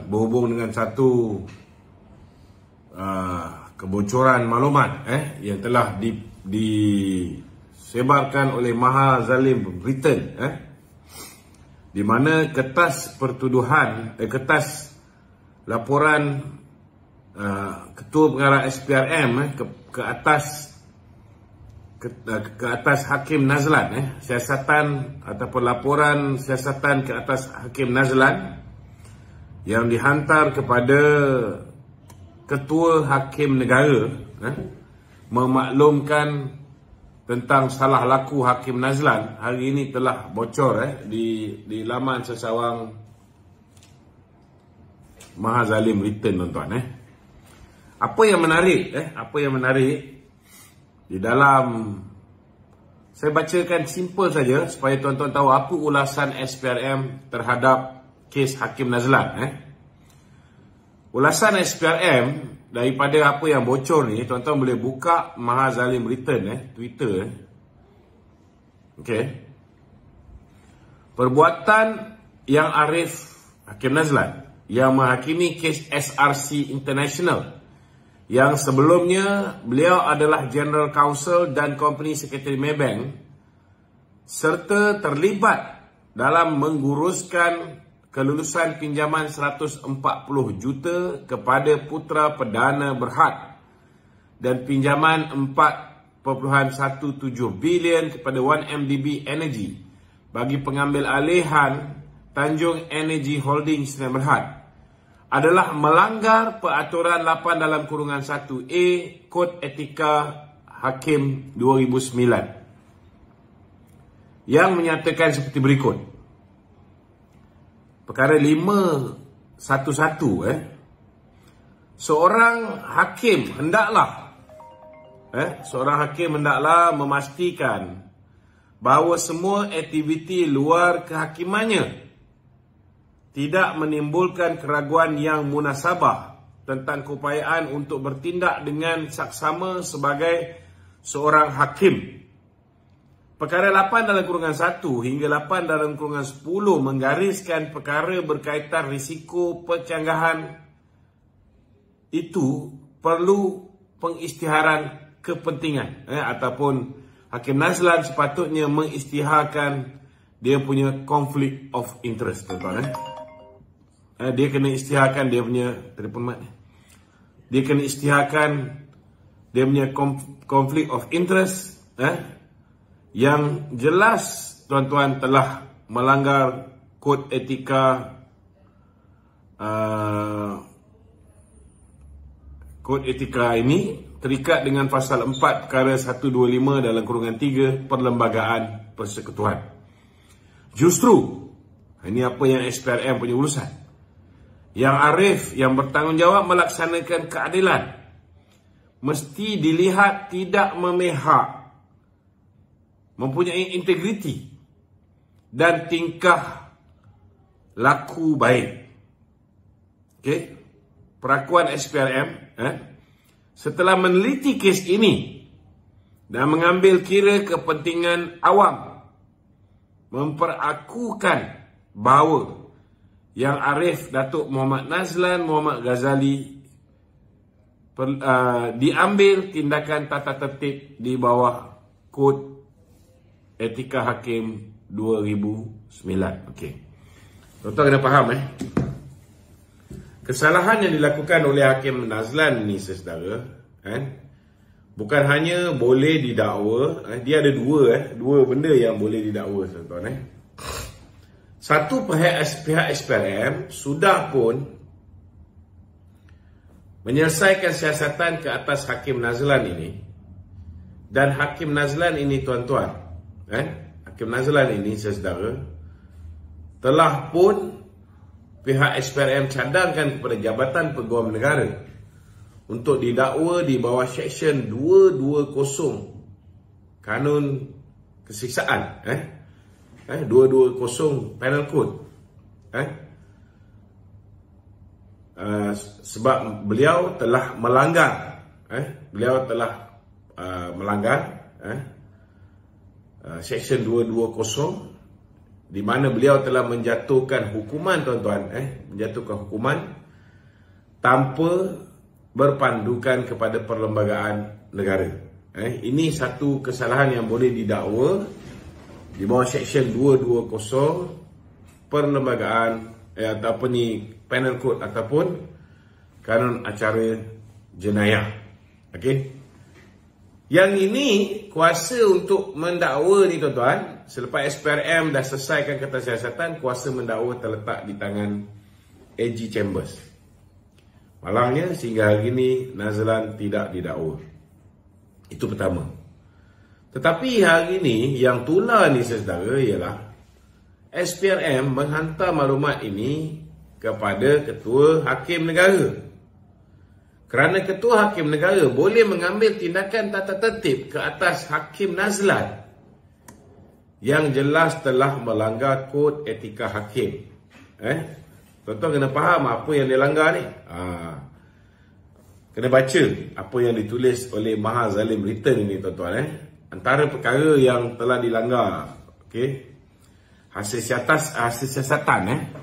berhubung dengan satu kebocoran maklumat yang telah disebarkan oleh Maha Zalim Britain, di mana kertas pertuduhan, kertas laporan Ketua Pengarah SPRM ke atas Hakim Nazlan, siasatan ataupun laporan siasatan ke atas Hakim Nazlan yang dihantar kepada Ketua Hakim Negara memaklumkan tentang salah laku Hakim Nazlan hari ini telah bocor di laman sesawang Maha Zalim Britain, tuan-tuan. Apa yang menarik di dalam, saya bacakan simple saja supaya tuan-tuan tahu apa ulasan SPRM terhadap kes Hakim Nazlan. Ulasan SPRM daripada apa yang bocor ni, tuan-tuan boleh buka Maha Zalim Britain Twitter. Okey. Perbuatan yang arif Hakim Nazlan yang menghakimi kes SRC International, yang sebelumnya beliau adalah General Counsel dan Company Secretary Maybank, serta terlibat dalam mengguruskan kelulusan pinjaman 140 juta kepada Putra Perdana Berhad dan pinjaman 4.17 bilion kepada 1MDB Energy bagi pengambil alihan Tanjung Energy Holding Sdn Bhd, adalah melanggar peraturan 8/1A Kod Etika Hakim 2009 yang menyatakan seperti berikut. Perkara 511, seorang hakim hendaklah memastikan bahawa semua aktiviti luar kehakimannya tidak menimbulkan keraguan yang munasabah tentang keupayaan untuk bertindak dengan saksama sebagai seorang hakim. Perkara 8/1 hingga 8/10 menggariskan perkara berkaitan risiko pencanggahan itu perlu pengisytiharan kepentingan, ataupun Hakim Nazlan sepatutnya mengisytiharkan dia punya conflict of interest, tuan-tuan. Dia kena isytiharkan dia punya telefon mat. Dia kena isytiharkan dia punya conflict of interest, yang jelas, tuan-tuan, telah melanggar kod etika ini terikat dengan pasal 4 perkara 125/3 Perlembagaan Persekutuan. Justru ini apa yang SPRM punya urusan. Yang arif, yang bertanggungjawab melaksanakan keadilan, mesti dilihat tidak memihak, mempunyai integriti dan tingkah laku baik. Okey, perakuan SPRM setelah meneliti kes ini dan mengambil kira kepentingan awam, memperakukan bahawa Yang Arif Datuk Muhammad Nazlan Muhammad Ghazali diambil tindakan tata tertib di bawah Kod Etika Hakim 2009. Okey. Tuan-tuan kena faham kesalahan yang dilakukan oleh Hakim Nazlan ni, saudara, bukan hanya boleh didakwa, dia ada dua benda yang boleh didakwa, tuan-tuan. Satu, pihak SPRM sudah pun menyelesaikan siasatan ke atas Hakim Nazlan ini, dan Hakim Nazlan ini, tuan-tuan, Hakim Nazlan ini, saudara, telah pun pihak SPRM cadangkan kepada Jabatan Peguam Negara untuk didakwa di bawah Seksyen 220 Kanun Kesiksaan, 220 Penal Code, sebab beliau telah melanggar, Seksyen 220 di mana beliau telah menjatuhkan hukuman, tuan-tuan, menjatuhkan hukuman tanpa berpandukan kepada perlembagaan negara. Ini satu kesalahan yang boleh didakwa di bawah Seksyen 220 perlembagaan ataupun penal code ataupun kanun acara jenayah. Okey. Yang ini kuasa untuk mendakwa ni, tuan-tuan, selepas SPRM dah selesaikan ketasiasatan, kuasa mendakwa terletak di tangan AG Chambers. Malangnya sehingga hari ini Nazlan tidak didakwa. Itu pertama. Tetapi hari ini yang tular ni, saudara, ialah SPRM menghantar maklumat ini kepada Ketua Hakim Negara. Kerana Ketua Hakim Negara boleh mengambil tindakan tata tertib ke atas Hakim Nazlan yang jelas telah melanggar kod etika hakim. Tuan-tuan kena faham apa yang dia langgar ni. Kena baca apa yang ditulis oleh Maha Zalim Written ini, tuan-tuan. Antara perkara yang telah dilanggar. Okey. Hasil siasatan.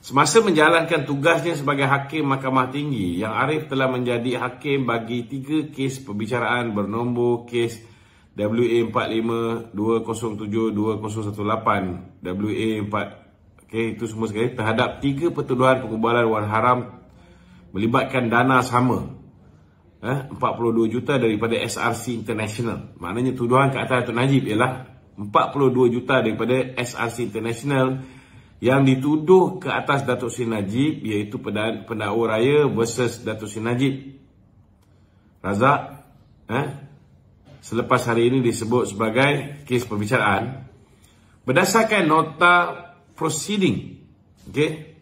Semasa menjalankan tugasnya sebagai Hakim Mahkamah Tinggi, Yang Arif telah menjadi Hakim bagi 3 kes perbicaraan bernombor kes WA45 207 2018 WA4. Okey, itu semua sekali terhadap 3 pertuduhan pengubaran wang haram melibatkan dana sama 42 juta daripada SRC International. Maknanya tuduhan ke atas Datuk Najib ialah 42 juta daripada SRC International yang dituduh ke atas Datuk Seri Najib, iaitu pendakwa raya versus Datuk Seri Najib Razak. Selepas hari ini disebut sebagai kes perbicaraan berdasarkan nota proceeding. Okey.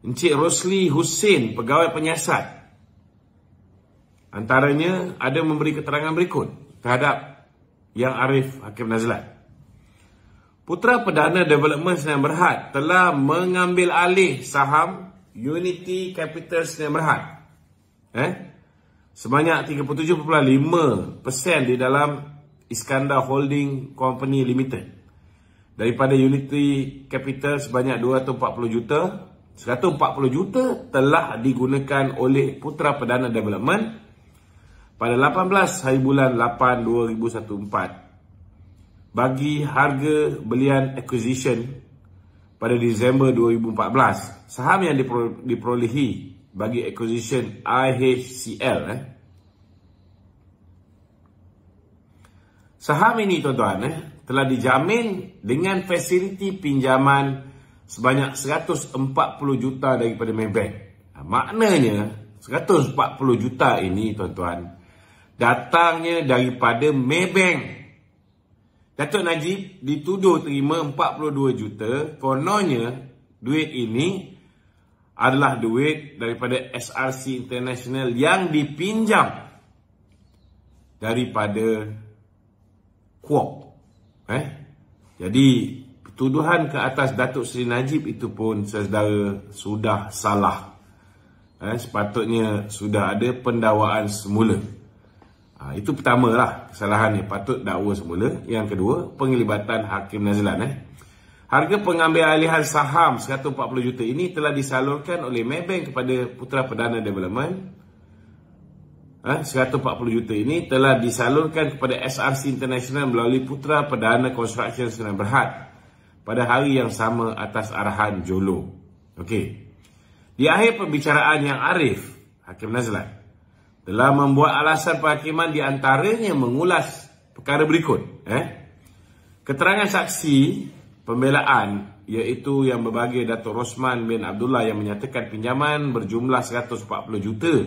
Encik Rosli Hussein, pegawai penyiasat, antaranya ada memberi keterangan berikut terhadap Yang Arif Hakim Nazlan. Putera Perdana Development Sdn Bhd telah mengambil alih saham Unity Capital Sdn Bhd sebanyak 37.5% di dalam Iskandar Holding Company Limited. Daripada Unity Capital sebanyak 240 juta, 140 juta telah digunakan oleh Putera Perdana Development pada 18 hari bulan 8 2014 bagi harga belian acquisition pada Disember 2014. Saham yang diperolehi bagi acquisition IHCL. Saham ini, tuan-tuan, telah dijamin dengan fasiliti pinjaman sebanyak 140 juta daripada Maybank. Maknanya 140 juta ini, tuan-tuan, datangnya daripada Maybank. Datuk Najib dituduh terima 42 juta. Kononnya duit ini adalah duit daripada SRC International yang dipinjam daripada Kuok. Jadi tuduhan ke atas Datuk Seri Najib itu pun, saudara, sudah salah. Sepatutnya sudah ada pendakwaan semula. Itu pertama lah kesalahan ni, patut dakwa semula. Yang kedua, penglibatan Hakim Nazlan. Harga pengambil alihan saham 140 juta ini telah disalurkan oleh Maybank kepada Putera Perdana Development. 140 juta ini telah disalurkan kepada SRC International melalui Putera Perdana Construction Sdn Bhd pada hari yang sama atas arahan Jolo. Okey. Di akhir pembicaraan Yang Arif Hakim Nazlan telah membuat alasan penghakiman, di antaranya mengulas perkara berikut. Keterangan saksi pembelaan, iaitu yang berbagi Datuk Rosman bin Abdullah yang menyatakan pinjaman berjumlah 140 juta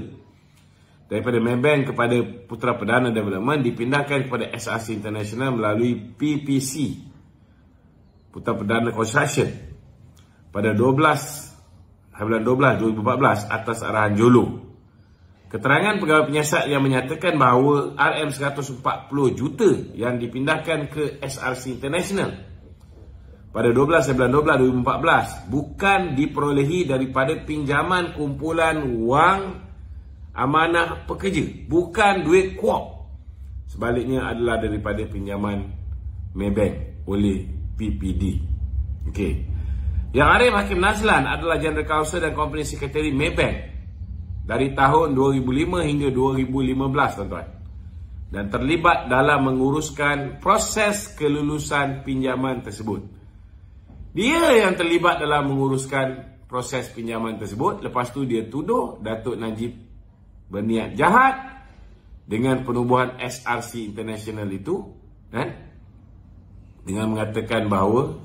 daripada Maybank kepada Putera Perdana Development dipindahkan kepada SRC International melalui PPC, Putera Perdana Construction, pada 12 bulan 12 2014 atas arahan Jolo. Keterangan pegawai penyiasat yang menyatakan bahawa RM140 juta yang dipindahkan ke SRC International pada 12 bulan 12 2014 bukan diperolehi daripada pinjaman kumpulan wang amanah pekerja, bukan duit Kuok. Sebaliknya adalah daripada pinjaman Maybank oleh PPD. Okey. Yang Arif Hakim Nazlan adalah General Counsel dan Company Secretary Maybank dari tahun 2005 hingga 2015, tuan-tuan. Dan terlibat dalam menguruskan proses kelulusan pinjaman tersebut. Dia yang terlibat dalam menguruskan proses pinjaman tersebut. Lepas tu dia tuduh Datuk Najib berniat jahat dengan penubuhan SRC International itu, kan? Dengan mengatakan bahawa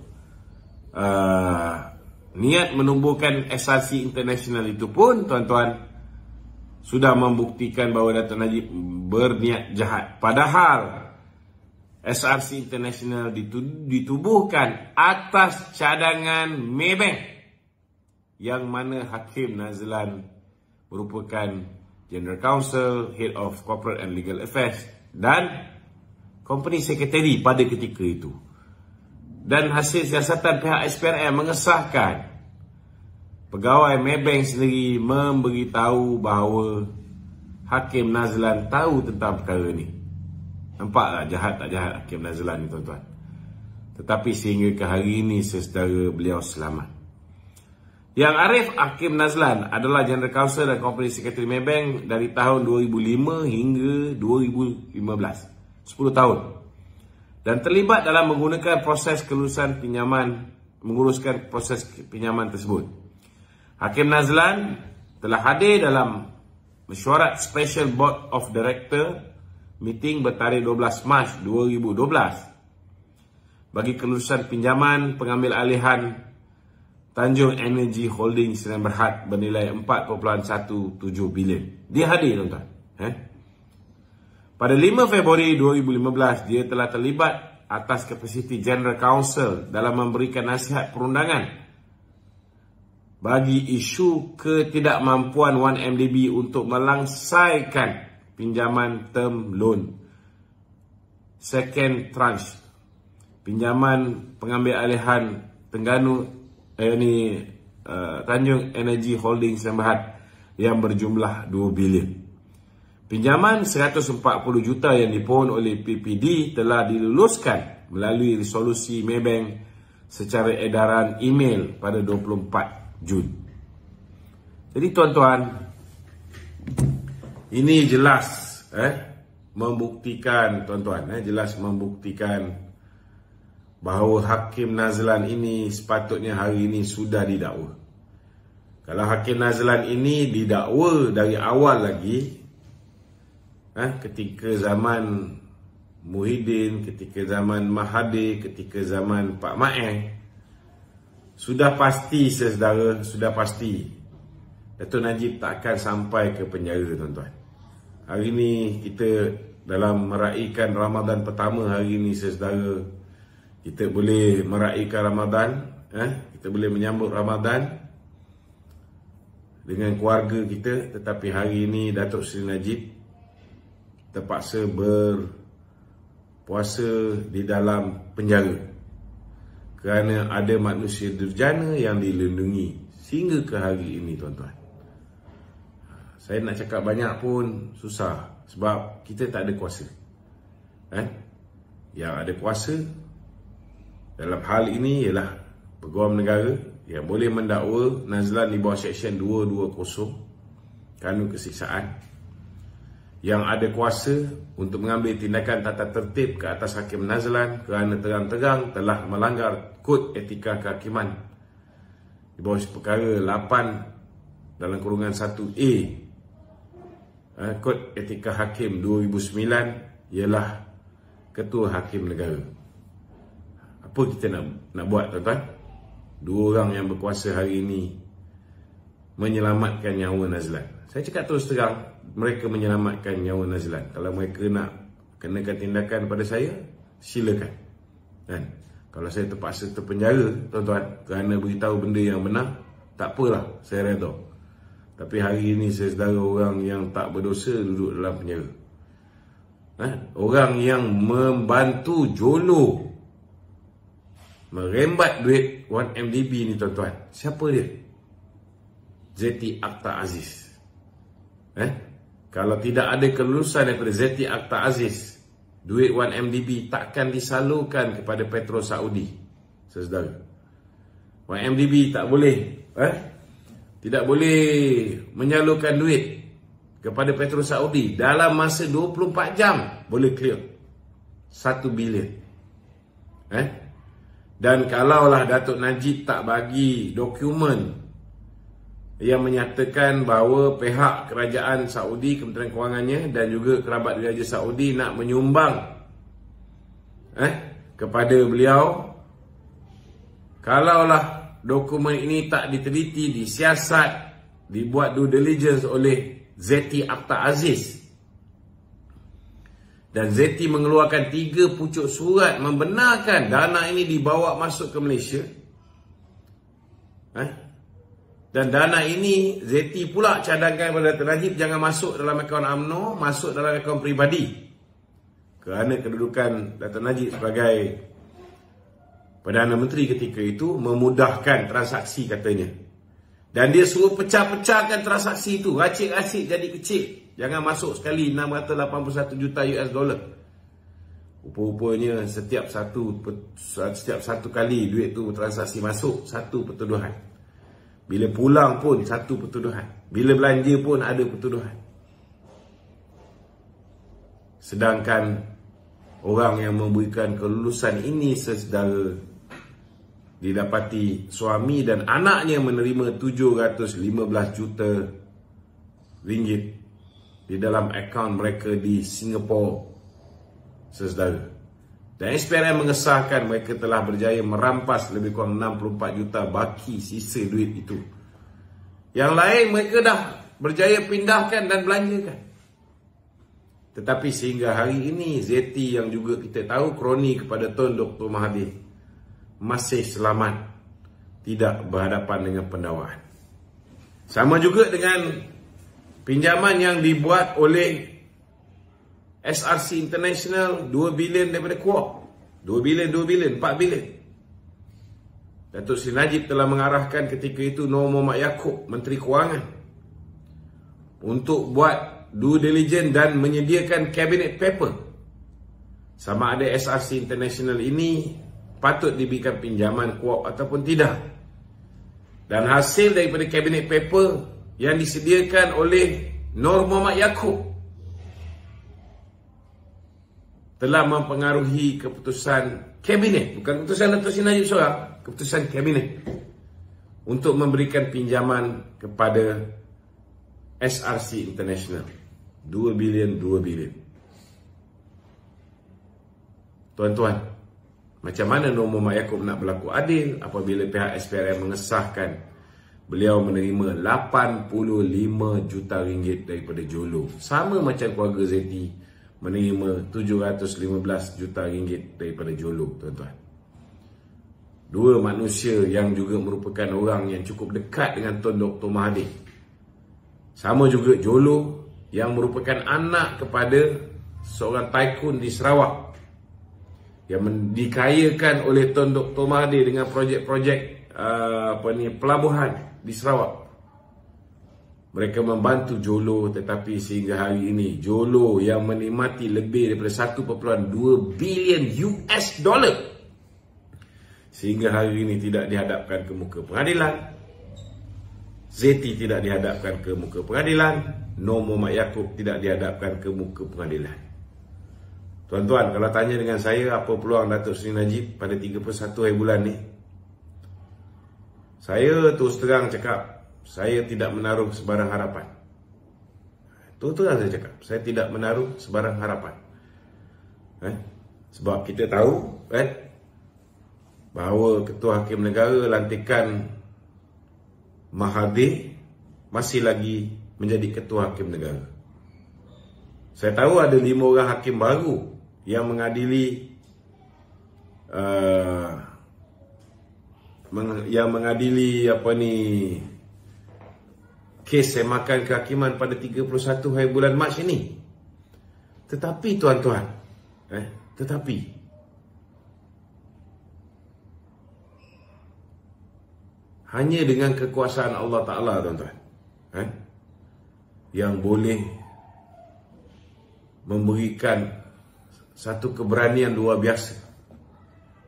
niat menubuhkan SRC International itu pun, tuan-tuan, sudah membuktikan bahawa Datuk Najib berniat jahat. Padahal SRC International ditubuhkan atas cadangan Maybank, yang mana Hakim Nazlan merupakan General Counsel, Head of Corporate and Legal Affairs dan Company Secretary pada ketika itu. Dan hasil siasatan pihak SPRM mengesahkan pegawai Maybank sendiri memberitahu bahawa Hakim Nazlan tahu tentang perkara ni. Nampak tak jahat tak jahat Hakim Nazlan ni, tuan-tuan. Tetapi sehingga ke hari ini sesedara beliau selamat. Yang Arif Hakim Nazlan adalah General Counsel dan Company Secretary Maybank dari tahun 2005 hingga 2015. 10 tahun. Dan terlibat dalam menggunakan proses kelulusan pinjaman, menguruskan proses pinjaman tersebut. Hakim Nazlan telah hadir dalam mesyuarat Special Board of Director meeting bertarikh 12 Mac 2012 bagi kelulusan pinjaman pengambil alihan Tanjung Energy Holding Sdn Bhd bernilai 4.17 bilion. Dia hadir, tuan-tuan. Pada 5 Februari 2015, dia telah terlibat atas kapasiti General Counsel dalam memberikan nasihat perundangan bagi isu ketidakmampuan 1MDB untuk melangsaikan pinjaman term loan second tranche pinjaman pengambil alihan Tanjung Energy Holding Sdn Bhd yang berjumlah 2 bilion. Pinjaman 140 juta yang dipohon oleh PPD telah diluluskan melalui resolusi Maybank secara edaran email pada 24 Jun. Jadi, tuan-tuan, ini jelas membuktikan, tuan-tuan, jelas membuktikan bahawa Hakim Nazlan ini sepatutnya hari ini sudah didakwa. Kalau Hakim Nazlan ini didakwa dari awal lagi, ketika zaman Muhyiddin, ketika zaman Mahathir, ketika zaman Pak Maeng, sudah pasti, saudara, sudah pasti Datuk Najib tak akan sampai ke penjara, tuan-tuan. Hari ini kita dalam meraihkan Ramadan pertama hari ini, saudara, kita boleh meraihkan Ramadan, kita boleh menyambut Ramadan dengan keluarga kita. Tetapi hari ini Datuk Seri Najib terpaksa berpuasa di dalam penjara kerana ada manusia durjana yang dilindungi sehingga ke hari ini, tuan-tuan. Saya nak cakap banyak pun susah sebab kita tak ada kuasa. Yang ada kuasa dalam hal ini ialah Peguam Negara yang boleh mendakwa Nazlan di bawah Seksyen 220 Kanun Kesiksaan, yang ada kuasa untuk mengambil tindakan tata tertib ke atas Hakim Nazlan kerana terang-terang telah melanggar Kod Etika Kehakiman di bawah perkara 8 dalam kurungan 1A Kod Etika Hakim 2009 ialah Ketua Hakim Negara. Apa kita nak buat, tuan-tuan? Dua orang yang berkuasa hari ini menyelamatkan nyawa Nazlan. Saya cakap terus terang, mereka menyelamatkan nyawa Nazlan. Kalau mereka nak kenakan tindakan pada saya, silakan. Kalau saya terpaksa terpenjara, tuan-tuan, kerana beritahu benda yang benar, tak apalah, saya redha. Tapi hari ini saya sedara orang yang tak berdosa duduk dalam penjara. Orang yang membantu jolo merembat duit 1MDB ni, tuan-tuan, siapa dia? Zeti Akhtar Aziz. Kalau tidak ada kelulusan daripada Zeti Akhtar Aziz, duit 1MDB takkan disalurkan kepada Petro Saudi. saudara. YMDB tak boleh tidak boleh menyalurkan duit kepada Petronas Saudi dalam masa 24 jam boleh clear 1 bilion. Dan kalaulah Datuk Najib tak bagi dokumen yang menyatakan bahawa pihak kerajaan Saudi, Kementerian Kewangannya dan juga kerabat Raja Saudi nak menyumbang kepada beliau, kalaulah dokumen ini tak diteliti, disiasat, dibuat due diligence oleh Zeti Akhtar Aziz, dan Zeti mengeluarkan 3 pucuk surat membenarkan dana ini dibawa masuk ke Malaysia, dan dana ini Zeti pula cadangkan kepada Datuk Najib jangan masuk dalam akaun UMNO, masuk dalam akaun peribadi, kerana kedudukan Datuk Najib sebagai Perdana Menteri ketika itu memudahkan transaksi katanya. Dan dia suruh pecah-pecahkan transaksi itu, racik-racik jadi kecil, jangan masuk sekali 681 juta US dollar. Rupa-rupanya setiap satu kali duit tu transaksi masuk, satu pertuduhan. Bila pulang pun satu pertuduhan. Bila belanja pun ada pertuduhan. Sedangkan orang yang memberikan kelulusan ini sesedara didapati suami dan anaknya menerima 715 juta ringgit di dalam akaun mereka di Singapura, sesedara. Dan SPRM mengesahkan mereka telah berjaya merampas lebih kurang 64 juta baki sisa duit itu. Yang lain mereka dah berjaya pindahkan dan belanjakan. Tetapi sehingga hari ini Zeti yang juga kita tahu kroni kepada Tun Dr. Mahathir masih selamat, tidak berhadapan dengan pendakwaan. Sama juga dengan pinjaman yang dibuat oleh SRC International 2 bilion daripada Kuok. 2 bilion, 4 bilion. Datuk Seri Najib telah mengarahkan ketika itu Nur Muhammad Yaakob, Menteri Kewangan, untuk buat due diligence dan menyediakan cabinet paper sama ada SRC International ini patut diberikan pinjaman Kuok ataupun tidak. Dan hasil daripada cabinet paper yang disediakan oleh Nur Muhammad Yaakob telah mempengaruhi keputusan kabinet, bukan keputusan Datuk Seri Najib seorang, keputusan kabinet untuk memberikan pinjaman kepada SRC International 2 bilion. Tuan-tuan, macam mana Nur Muhammad Yaakob nak berlaku adil apabila pihak SPRM mengesahkan beliau menerima 85 juta ringgit daripada Jolo, sama macam keluarga Zeti menerima 715 juta ringgit daripada Jolo, tuan-tuan. Dua manusia yang juga merupakan orang yang cukup dekat dengan Tun Dr. Mahathir. Sama juga Jolo yang merupakan anak kepada seorang tycoon di Sarawak yang dikayakan oleh Tun Dr. Mahathir dengan projek-projek pelabuhan di Sarawak. Mereka membantu Jolo, tetapi sehingga hari ini Jolo yang menikmati lebih daripada 1.2 bilion US dollar sehingga hari ini tidak dihadapkan ke muka pengadilan. Zeti tidak dihadapkan ke muka pengadilan. Nur Muhammad Yaakob tidak dihadapkan ke muka pengadilan. Tuan-tuan, kalau tanya dengan saya apa peluang Datuk Seri Najib pada 31 hari bulan ni, saya terus terang cakap saya tidak menaruh sebarang harapan. Itu yang saya cakap. Saya tidak menaruh sebarang harapan. Sebab kita tahu bahawa Ketua Hakim Negara lantikan Mahathir masih lagi menjadi Ketua Hakim Negara. Saya tahu ada 5 orang hakim baru yang mengadili kes semakan kehakiman pada 31 hari bulan Mac ini. Tetapi tuan-tuan, hanya dengan kekuasaan Allah Ta'ala, tuan-tuan, yang boleh memberikan satu keberanian luar biasa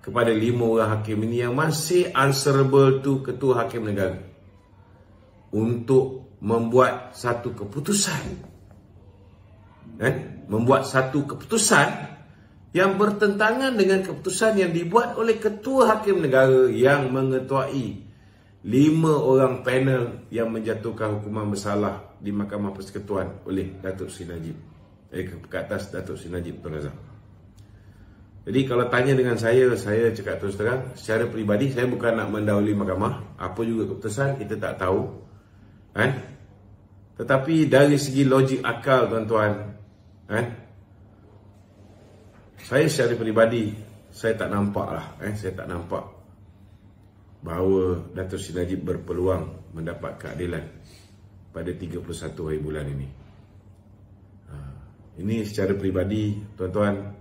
kepada 5 orang hakim ini yang masih answerable to Ketua Hakim Negara untuk membuat satu keputusan, membuat satu keputusan yang bertentangan dengan keputusan yang dibuat oleh Ketua Hakim Negara yang mengetuai 5 orang panel yang menjatuhkan hukuman bersalah di Mahkamah Persekutuan oleh Datuk Seri Najib, ke atas Datuk Seri Najib Tun Razak. Jadi kalau tanya dengan saya cakap terus terang, secara peribadi saya bukan nak mendahului mahkamah. Apa juga keputusan kita tak tahu, kan? Tetapi dari segi logik akal, tuan-tuan, kan? Saya secara peribadi saya tak nampak lah, saya tak nampak bahawa Datuk Seri Najib berpeluang mendapat keadilan pada 31 hari bulan ini. Ini secara peribadi, tuan-tuan,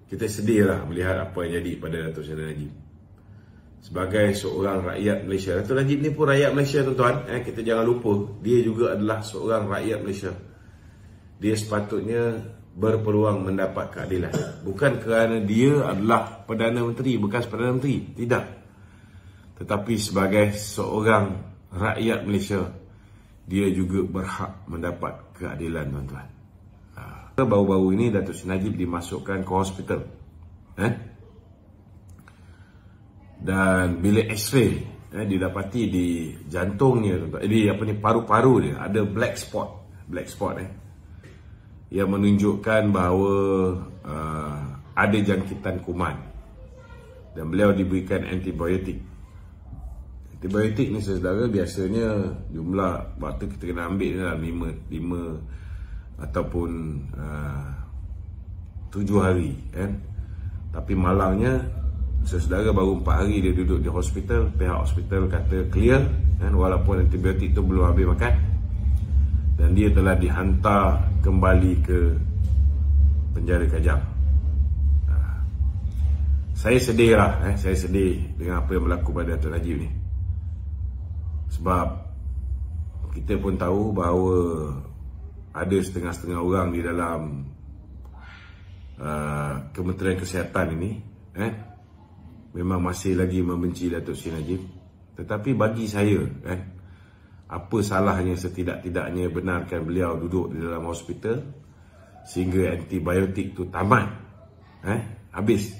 kita sedih lah melihat apa yang jadi pada Datuk Seri Najib. Sebagai seorang rakyat Malaysia, Datuk Najib ni pun rakyat Malaysia, tuan-tuan. Kita jangan lupa, dia juga adalah seorang rakyat Malaysia. Dia sepatutnya berpeluang mendapat keadilan. Bukan kerana dia adalah Perdana Menteri, bekas Perdana Menteri. Tidak. Tetapi sebagai seorang rakyat Malaysia, dia juga berhak mendapat keadilan, tuan-tuan. Baru-baru ini Datuk Seri Najib dimasukkan ke hospital, dan bilik X-ray didapati di jantungnya, di paru-paru dia ada black spot, yang menunjukkan bahawa ada jangkitan kuman, dan beliau diberikan antibiotik. Antibiotik ni saudara, biasanya jumlah waktu kita kena ambil ni dalam 5 ataupun 7 hari, tapi malangnya saudara baru 4 hari dia duduk di hospital. Pihak hospital kata clear, walaupun antibiotik tu belum habis makan, dan dia telah dihantar kembali ke penjara Kajang. Saya sedih lah, saya sedih dengan apa yang berlaku pada Datuk Najib ni, sebab kita pun tahu bahawa ada setengah-setengah orang di dalam Kementerian Kesihatan ini memang masih lagi membenci Datuk Seri Najib. Tetapi bagi saya, apa salahnya setidak-tidaknya benarkan beliau duduk di dalam hospital sehingga antibiotik tu tamat, habis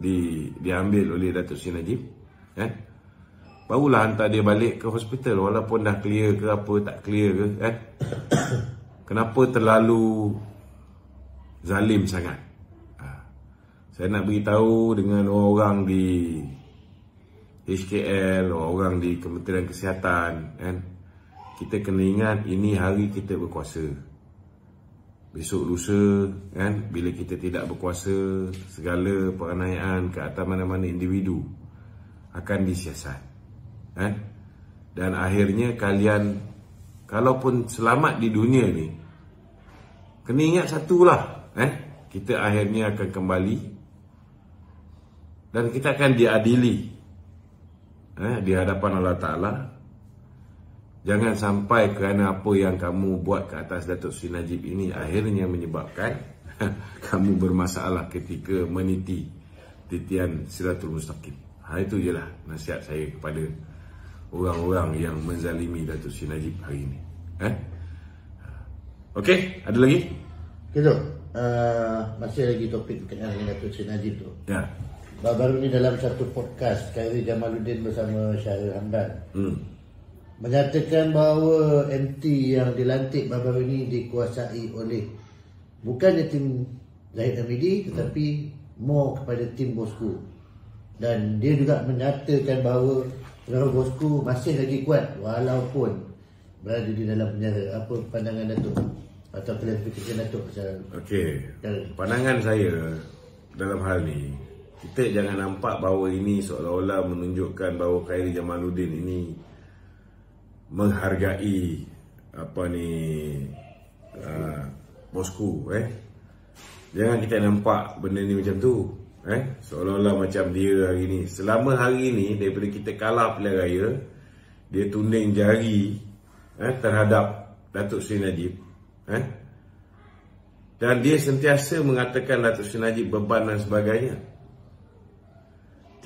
diambil oleh Datuk Seri Najib, barulah hantar dia balik ke hospital, walaupun dah clear ke apa, tak clear ke, Kenapa terlalu zalim sangat? Saya nak beritahu dengan orang-orang di HKL, orang-orang di Kementerian Kesihatan, kita kena ingat ini hari kita berkuasa. Besok lusa, bila kita tidak berkuasa, segala peranaian ke atas mana-mana individu akan disiasat. Dan akhirnya kalian, kalaupun selamat di dunia ni, kena ingat satulah, kita akhirnya akan kembali dan kita akan diadili di hadapan Allah Ta'ala. Jangan sampai kerana apa yang kamu buat ke atas Datuk Seri Najib ini akhirnya menyebabkan kamu bermasalah ketika meniti titian Siratul Mustaqim. Itu je lah nasihat saya kepada orang-orang yang menzalimi Datuk Seri Najib hari ini. Okey, ada lagi? Gitu. Masih lagi topik berkenaan dengan Datuk Seri Najib tu. Ya. Baru-baru ni dalam satu podcast, Khairi Jamaluddin bersama Syahril Hamdan menyatakan bahawa MT yang dilantik baru-baru ini dikuasai oleh bukannya tim Zahid Hamidi, tetapi more kepada tim Bosku. Dan dia juga menyatakan bahawa Saudara Bosku masih lagi kuat walaupun berada di dalam penjara. Apa pandangan Datuk atau klarifikasi Datuk? Okey, pandangan saya dalam hal ni, kita jangan nampak bahawa ini seolah-olah menunjukkan bahawa Khairi Jamaluddin ini menghargai Bosku. Jangan kita nampak benda ni macam tu, seolah-olah macam dia hari ni, selama hari ni daripada kita kalah pilihan raya, dia tunding jari terhadap Datuk Seri Najib, dan dia sentiasa mengatakan Datuk Seri Najib beban dan sebagainya.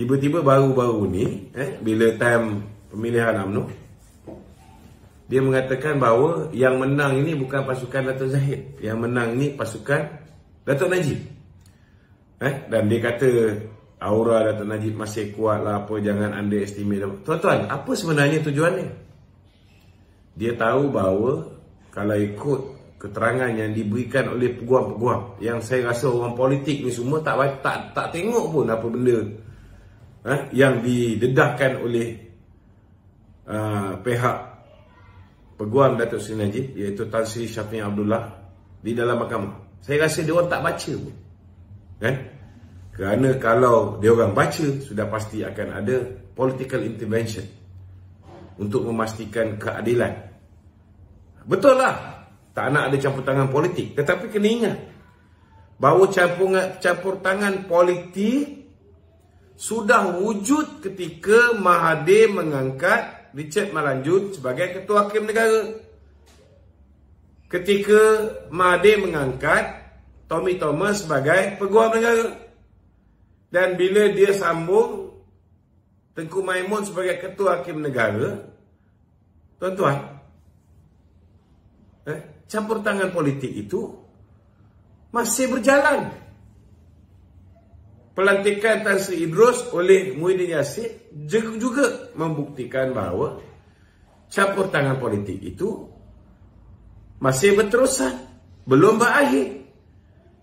tiba-tiba baru-baru ni bila time pemilihan UMNO, dia mengatakan bahawa yang menang ini bukan pasukan Dato' Zahid, yang menang ini pasukan Dato' Najib. Dan dia kata aura Dato' Najib masih kuat lah, apa, jangan underestimate. Tuan-tuan, apa sebenarnya tujuannya? Dia tahu bahawa kalau ikut keterangan yang diberikan oleh peguam-peguam, yang saya rasa orang politik ni semua tak tengok pun apa benda yang didedahkan oleh pihak peguam Dato' Seri Najib, iaitu Tan Sri Syafie Abdullah di dalam mahkamah. Saya rasa dia orang tak baca pun. Kerana kalau dia orang baca, sudah pasti akan ada political intervention untuk memastikan keadilan. Betul lah, tak nak ada campur tangan politik, tetapi kena ingat bahawa campur tangan politik sudah wujud ketika Mahathir mengangkat Richard Malanjut sebagai Ketua Hakim Negara, ketika Mahathir mengangkat Tommy Thomas sebagai Peguam Negara, dan bila dia sambung Tengku Maimun sebagai Ketua Hakim Negara, tuan-tuan, campur tangan politik itu masih berjalan. Pelantikan Tan Sri Idrus oleh Muhyiddin Yassin juga membuktikan bahawa campur tangan politik itu masih berterusan, belum berakhir.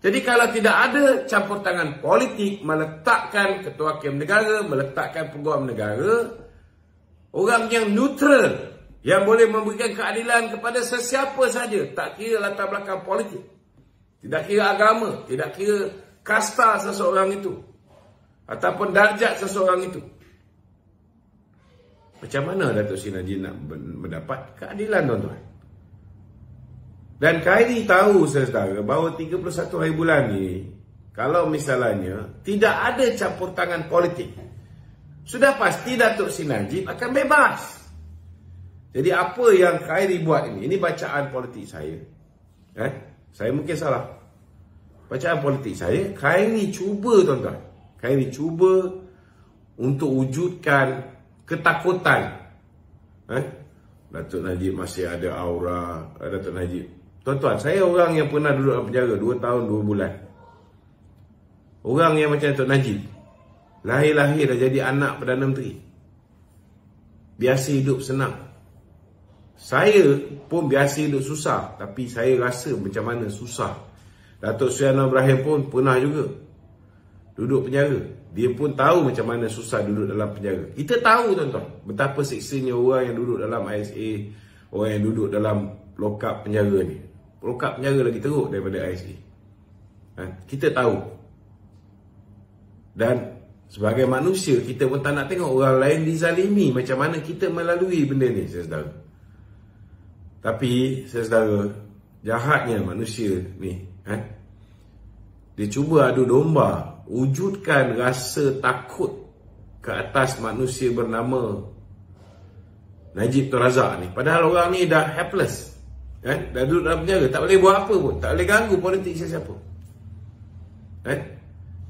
Jadi kalau tidak ada campur tangan politik, meletakkan Ketua Hakim Negara, meletakkan Peguam Negara, orang yang neutral, yang boleh memberikan keadilan kepada sesiapa saja, tak kira latar belakang politik, tidak kira agama, tidak kira kasta seseorang itu ataupun darjat seseorang itu. Macam mana Dato' Seri Najib nak mendapat keadilan, tuan-tuan? Dan Khairi tahu, saudara, bahawa 31 hari bulan ni, kalau misalnya tidak ada campur tangan politik, sudah pasti Dato' Seri Najib akan bebas. Jadi apa yang Khairi buat ini bacaan politik saya. Saya mungkin salah. Bacaan politik saya, Khairi cuba, tuan-tuan. Khairi cuba untuk wujudkan ketakutan. Dato' Najib masih ada aura. Dato' Najib, tuan-tuan, saya orang yang pernah duduk dalam penjara 2 tahun 2 bulan. Orang yang macam Dato' Najib, lahir-lahir dah jadi anak Perdana Menteri, biasa hidup senang. Saya pun biasa hidup susah, tapi saya rasa macam mana susah. Datuk Seri Anwar Ibrahim pun pernah juga duduk penjara. Dia pun tahu macam mana susah duduk dalam penjara. Kita tahu, tuan-tuan, betapa seksanya orang yang duduk dalam ISA, orang yang duduk dalam lokap penjara ni. Lokap penjara lagi teruk daripada ISA. Kita tahu. Dan sebagai manusia, kita pun tak nak tengok orang lain dizalimi. Macam mana kita melalui benda ni, saudara. Tapi, saudara, jahatnya manusia ni, dia cuba adu domba, wujudkan rasa takut ke atas manusia bernama Najib Tun Razak ni. Padahal orang ni dah helpless, dah duduk dalam penjara, tak boleh buat apa pun, tak boleh ganggu politik siapa-siapa.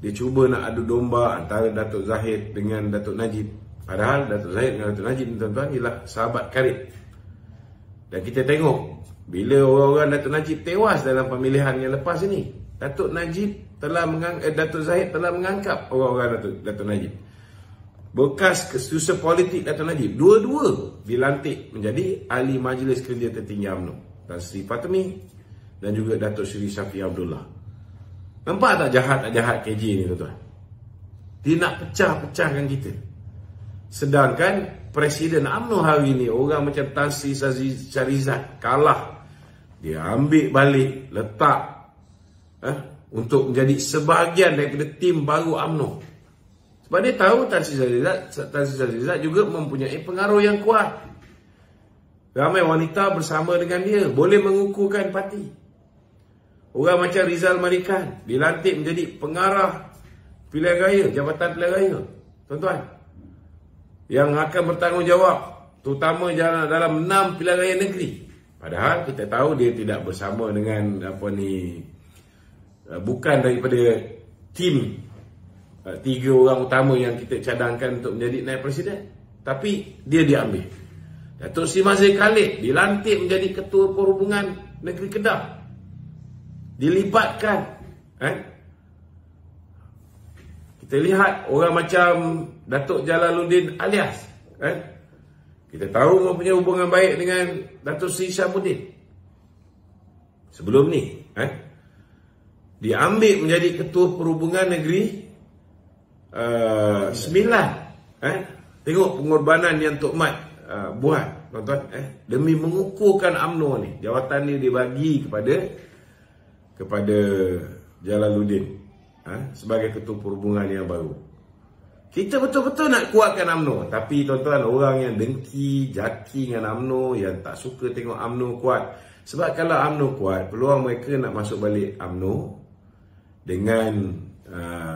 Dia cuba nak adu domba antara Dato' Zahid dengan Dato' Najib. Padahal Dato' Zahid dengan Dato' Najib, tuan-tuan, ialah sahabat karib. Dan kita tengok bila orang-orang Dato' Najib tewas dalam pemilihan yang lepas ini, Dato' Zahid telah mengangkat orang-orang Dato' Najib. Bekas kesusahan politik Dato' Najib, dua-dua dilantik menjadi ahli Majlis Kerja Tertinggi UMNO, Tan Sri Fatmi dan juga Dato' Seri Syafie Abdullah. Nampak tak jahat KJ ni, tuan-tuan? Dia nak pecah-pecahkan kita. Sedangkan Presiden UMNO hari ni, orang macam Tan Sri Syarizat kalah, dia ambil balik, letak untuk menjadi sebahagian daripada tim baru UMNO. Sebab dia tahu Tan Sri Syarizat juga mempunyai pengaruh yang kuat. Ramai wanita bersama dengan dia, boleh mengukuhkan parti. Orang macam Rizal Marikan dilantik menjadi pengarah pilihan raya, Jabatan Pilihan Raya, tuan-tuan, yang akan bertanggungjawab terutama dalam 6 pilihan raya negeri. Padahal kita tahu dia tidak bersama dengan bukan daripada tim 3 orang utama yang kita cadangkan untuk menjadi naib presiden. Tapi dia diambil. Datuk Seri Mazil Khalid dilantik menjadi Ketua Perhubungan Negeri Kedah. Dilibatkan. Kita lihat orang macam Datuk Jalaluddin Alias. Kita tahu mempunyai hubungan baik dengan Datuk Seri Syamuddin. Sebelum ni. Diambil menjadi Ketua Perhubungan Negeri 9. Tengok pengorbanan yang Tok Mat buat, tuan-tuan. Demi mengukuhkan UMNO ni. Jawatan ni dibagi kepada Jalaluddin sebagai Ketua Perhubungan yang baru. Kita betul-betul nak kuatkan UMNO. Tapi tuan-tuan, orang yang dengki, jaki dengan UMNO, yang tak suka tengok UMNO kuat. Sebab kalau UMNO kuat, peluang mereka nak masuk balik UMNO dengan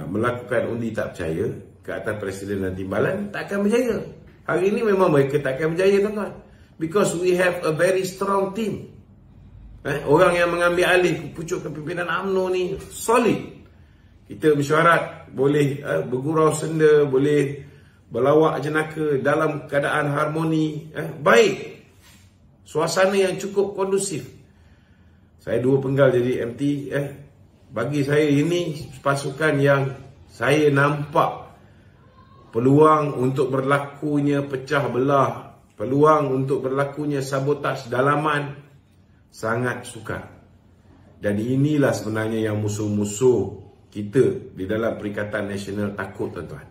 melakukan undi tak percaya ke atas Presiden dan Timbalan tak akan berjaya. Hari ini memang mereka tak akan berjaya, tuan-tuan. Because we have a very strong team. Orang yang mengambil alih pucuk kepimpinan UMNO ni solid. Kita mesyuarat boleh bergurau senda, boleh berlawak jenaka dalam keadaan harmoni, baik. Suasana yang cukup kondusif. Saya 2 penggal jadi MT. Bagi saya ini pasukan yang saya nampak peluang untuk berlakunya pecah belah, peluang untuk berlakunya sabotaj dalaman sangat sukar. Dan inilah sebenarnya yang musuh-musuh kita di dalam Perikatan Nasional takut, tuan-tuan.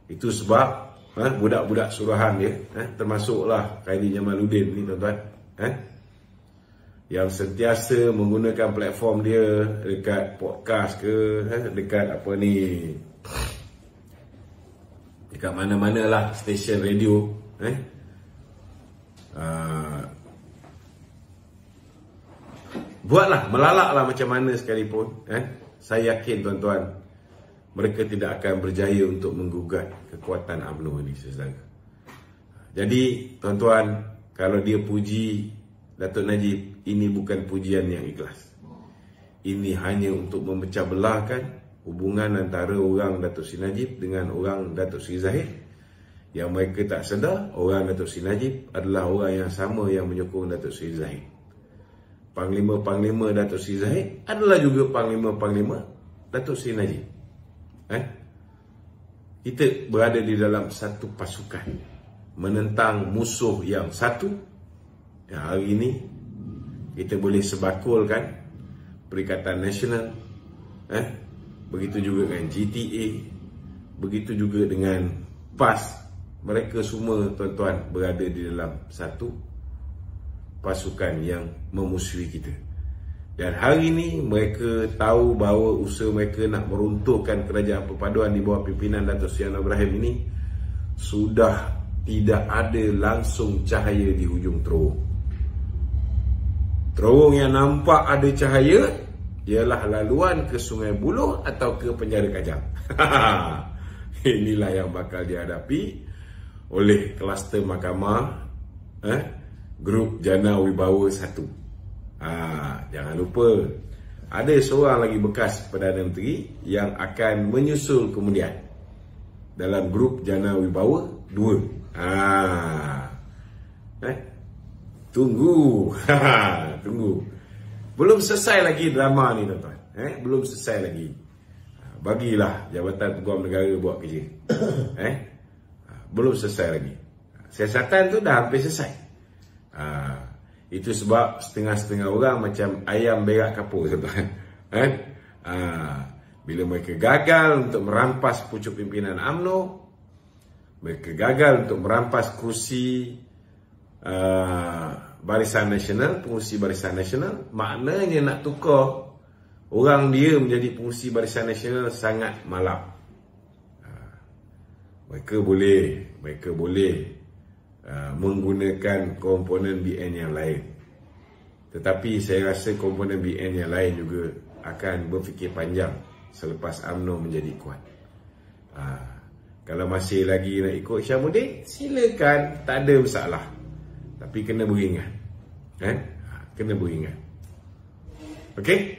Itu sebab budak-budak suruhan dia, termasuklah Khairi Jamaluddin ni, tuan-tuan, yang sentiasa menggunakan platform dia dekat podcast ke, dekat apa ni, dekat mana-mana lah stesen radio, buatlah, melalaklah macam mana sekalipun, saya yakin, tuan-tuan, mereka tidak akan berjaya untuk menggugat kekuatan UMNO ini, saudara. Jadi, tuan-tuan, kalau dia puji Datuk Najib, ini bukan pujian yang ikhlas. Ini hanya untuk memecah belahkan hubungan antara orang Datuk Seri Najib dengan orang Datuk Seri Zahid. Yang mereka tak sedar, orang Datuk Seri Najib adalah orang yang sama yang menyokong Datuk Seri Zahid. Panglima-panglima Datuk Seri Zahid adalah juga panglima-panglima Datuk Seri Najib. Kita berada di dalam satu pasukan menentang musuh yang satu. Yang hari ini kita boleh sebakulkan Perikatan Nasional, begitu juga dengan GTA, begitu juga dengan PAS. Mereka semua, tuan-tuan, berada di dalam satu pasukan yang memusuhi kita. Dan hari ini mereka tahu bahawa usaha mereka nak meruntuhkan kerajaan perpaduan di bawah pimpinan Datuk Seri Anwar Ibrahim ini sudah tidak ada langsung cahaya di hujung terowong. Terowong yang nampak ada cahaya ialah laluan ke Sungai Buloh atau ke Penjara Kajang. Inilah yang bakal dihadapi oleh kluster mahkamah Grup Jana Wibawa 1. Jangan lupa, ada seorang lagi bekas Perdana Menteri yang akan menyusul kemudian dalam Grup Jana Wibawa 2. Tunggu. Tunggu. Belum selesai lagi drama ni, tuan-tuan. Belum selesai lagi. Bagilah Jabatan Peguam Negara buat kerja. Belum selesai lagi. Siasatan tu dah hampir selesai. Itu sebab setengah-setengah orang macam ayam berak kapur, tuan-tuan. Bila mereka gagal untuk merampas pucuk pimpinan UMNO, mereka gagal untuk merampas kursi Barisan Nasional, pengurusi Barisan Nasional, maknanya nak tukar orang dia menjadi pengurusi Barisan Nasional sangat malap. Mereka boleh menggunakan komponen BN yang lain. Tetapi saya rasa komponen BN yang lain juga akan berfikir panjang selepas UMNO menjadi kuat. Kalau masih lagi nak ikut Syamuddin, silakan, tak ada masalah. Tapi kena beringat. Kena beringat. Okey?